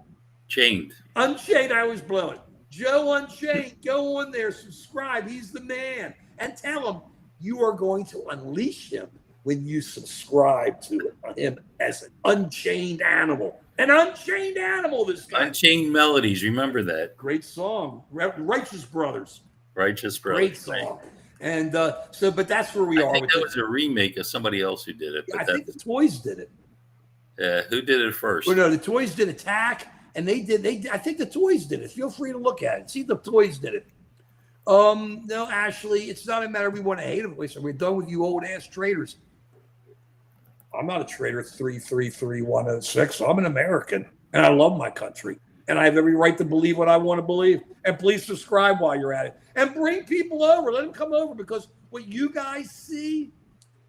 Chained. Unchained, I was blowing. Joe Unchained, go on there, subscribe. He's the man. And tell him you are going to unleash him when you subscribe to him as an unchained animal. An unchained animal, this guy. Unchained Melodies, remember that. Great song. Righteous Brothers. Righteous Brothers. Great song. And but that's where we I are. think With that it. was a remake of somebody else who did it. But I think the Toys did it. Yeah, who did it first? Well, no, the Toys did Attack, and they did. I think the Toys did it. Feel free to look at it. See, the Toys did it. No, Ashley, it's not a matter we want to hate them. Listen, we're done with you old ass traders. I'm not a trader 333106. I'm an American, and I love my country, and I have every right to believe what I want to believe. And please subscribe while you're at it, and bring people over. Let them come over, because what you guys see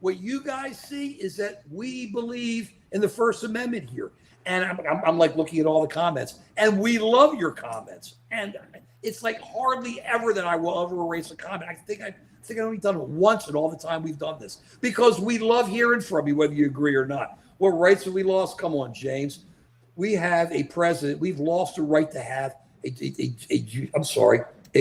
is that we believe in the First Amendment here. And I'm like looking at all the comments, and we love your comments. And it's like hardly ever that I will ever erase a comment. I think I've only done it once in all the time we've done this, because we love hearing from you, whether you agree or not. What rights have we lost? Come on, James. We have a president. We've lost the right to have a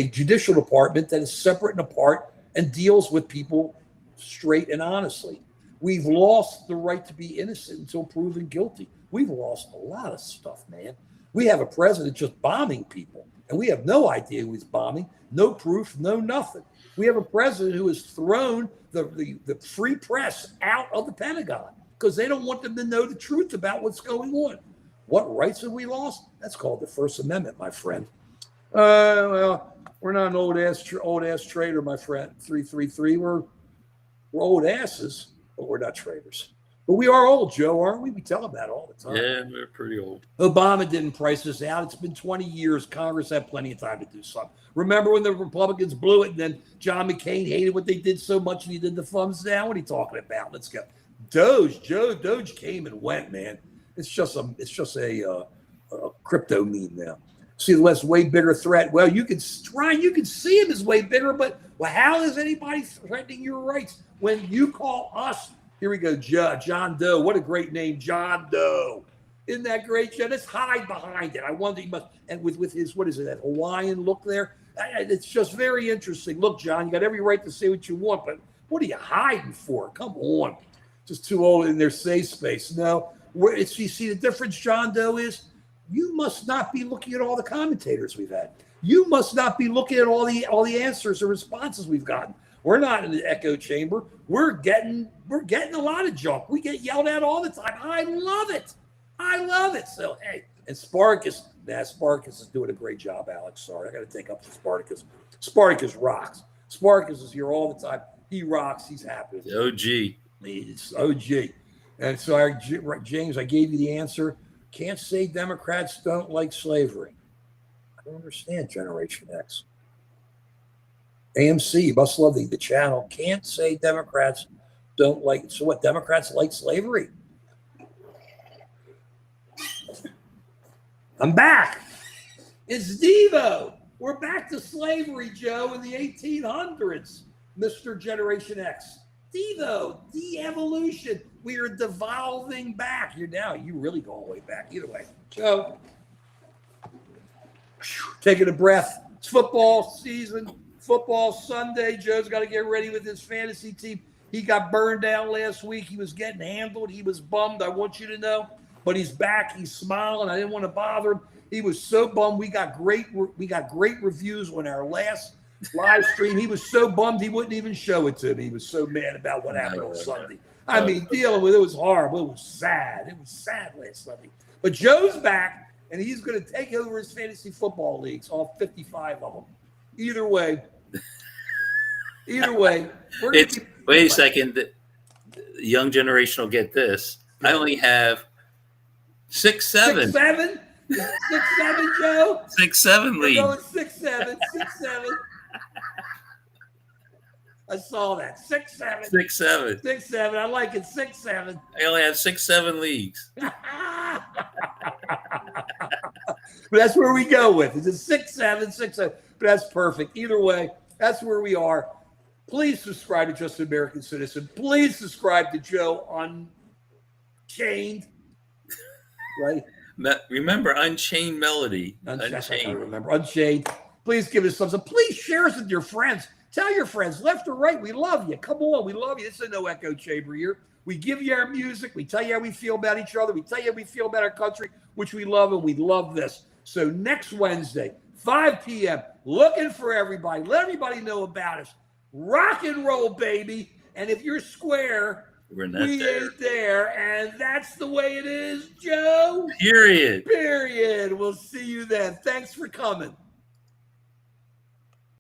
judicial department that is separate and apart and deals with people straight and honestly. We've lost the right to be innocent until proven guilty. We've lost a lot of stuff, man. We have a president just bombing people, and we have no idea who he's bombing, no proof, no nothing. We have a president who has thrown the free press out of the Pentagon because they don't want them to know the truth about what's going on. What rights have we lost? That's called the First Amendment, my friend. Well, we're not an old ass trader, my friend. 333. We're old asses, but we're not traders. But we are old, Joe, aren't we? We tell them that all the time. Yeah, we're pretty old. Obama didn't price this out. It's been 20 years. Congress had plenty of time to do something. Remember when the Republicans blew it, and then John McCain hated what they did so much, and he did the thumbs down? What are you talking about? Let's go. Doge came and went, man. It's just a crypto meme now. See the less way bigger threat. Well, you can see him as way bigger, but how is anybody threatening your rights when you call us? Here we go, John Doe. What a great name, John Doe. Isn't that great, John? Let's hide behind it. I wonder, he must, and with his, what is it, that Hawaiian look there? It's just very interesting. Look, John, you got every right to say what you want, but what are you hiding for? Come on. Just too old in their safe space. No, you see the difference, John Doe, is you must not be looking at all the commentators we've had. You must not be looking at all the answers or responses we've gotten. We're not in the echo chamber. We're getting a lot of junk. We get yelled at all the time. I love it. So hey, and Spartacus is doing a great job, Alex. Sorry, I got to take up for Spartacus. Spartacus rocks. Spartacus is here all the time. He rocks. He's happy. OG. It's OG. And so, James, I gave you the answer. Can't say Democrats don't like slavery. I don't understand Generation X. AMC, you must love the channel. Can't say Democrats don't like it. So what, Democrats like slavery? I'm back. It's Devo. We're back to slavery, Joe, in the 1800s. Mr. Generation X. Devo, de-evolution. We are devolving back. You really go all the way back. Either way. Joe, taking a breath. It's football season. Football Sunday. Joe's got to get ready with his fantasy team. He got burned down last week. He was getting handled. He was bummed, I want you to know. But he's back. He's smiling. I didn't want to bother him. He was so bummed. We got great reviews on our last live stream. He was so bummed he wouldn't even show it to me. He was so mad about what happened on Sunday. I mean, dealing with it was horrible. It was sad. It was sad last Sunday. But Joe's back, and he's going to take over his fantasy football leagues, all 55 of them. Either way, wait a second. The young generation will get this. I only have 6-7. 6-7, Joe. 6-7 league. We're going 6-7. I saw that. 6-7. 6-7. 6-7. I like it. 6-7. I only have 6-7 leagues. But that's where we go with it. It's 6-7, 6-7. But that's perfect. Either way, that's where we are. Please subscribe to Just an American Citizen. Please subscribe to Joe Unchained. Right? Remember Unchained Melody. Unchained. Remember Unchained. Please give us thumbs up. Please share us with your friends. Tell your friends, left or right, we love you. Come on, we love you. This is no echo chamber here. We give you our music. We tell you how we feel about each other. We tell you how we feel about our country, which we love, and we love this. So next Wednesday, 5 p.m., looking for everybody. Let everybody know about us. Rock and roll, baby. And if you're square, We're not we there. ain't there. And that's the way it is, Joe. Period. Period. We'll see you then. Thanks for coming.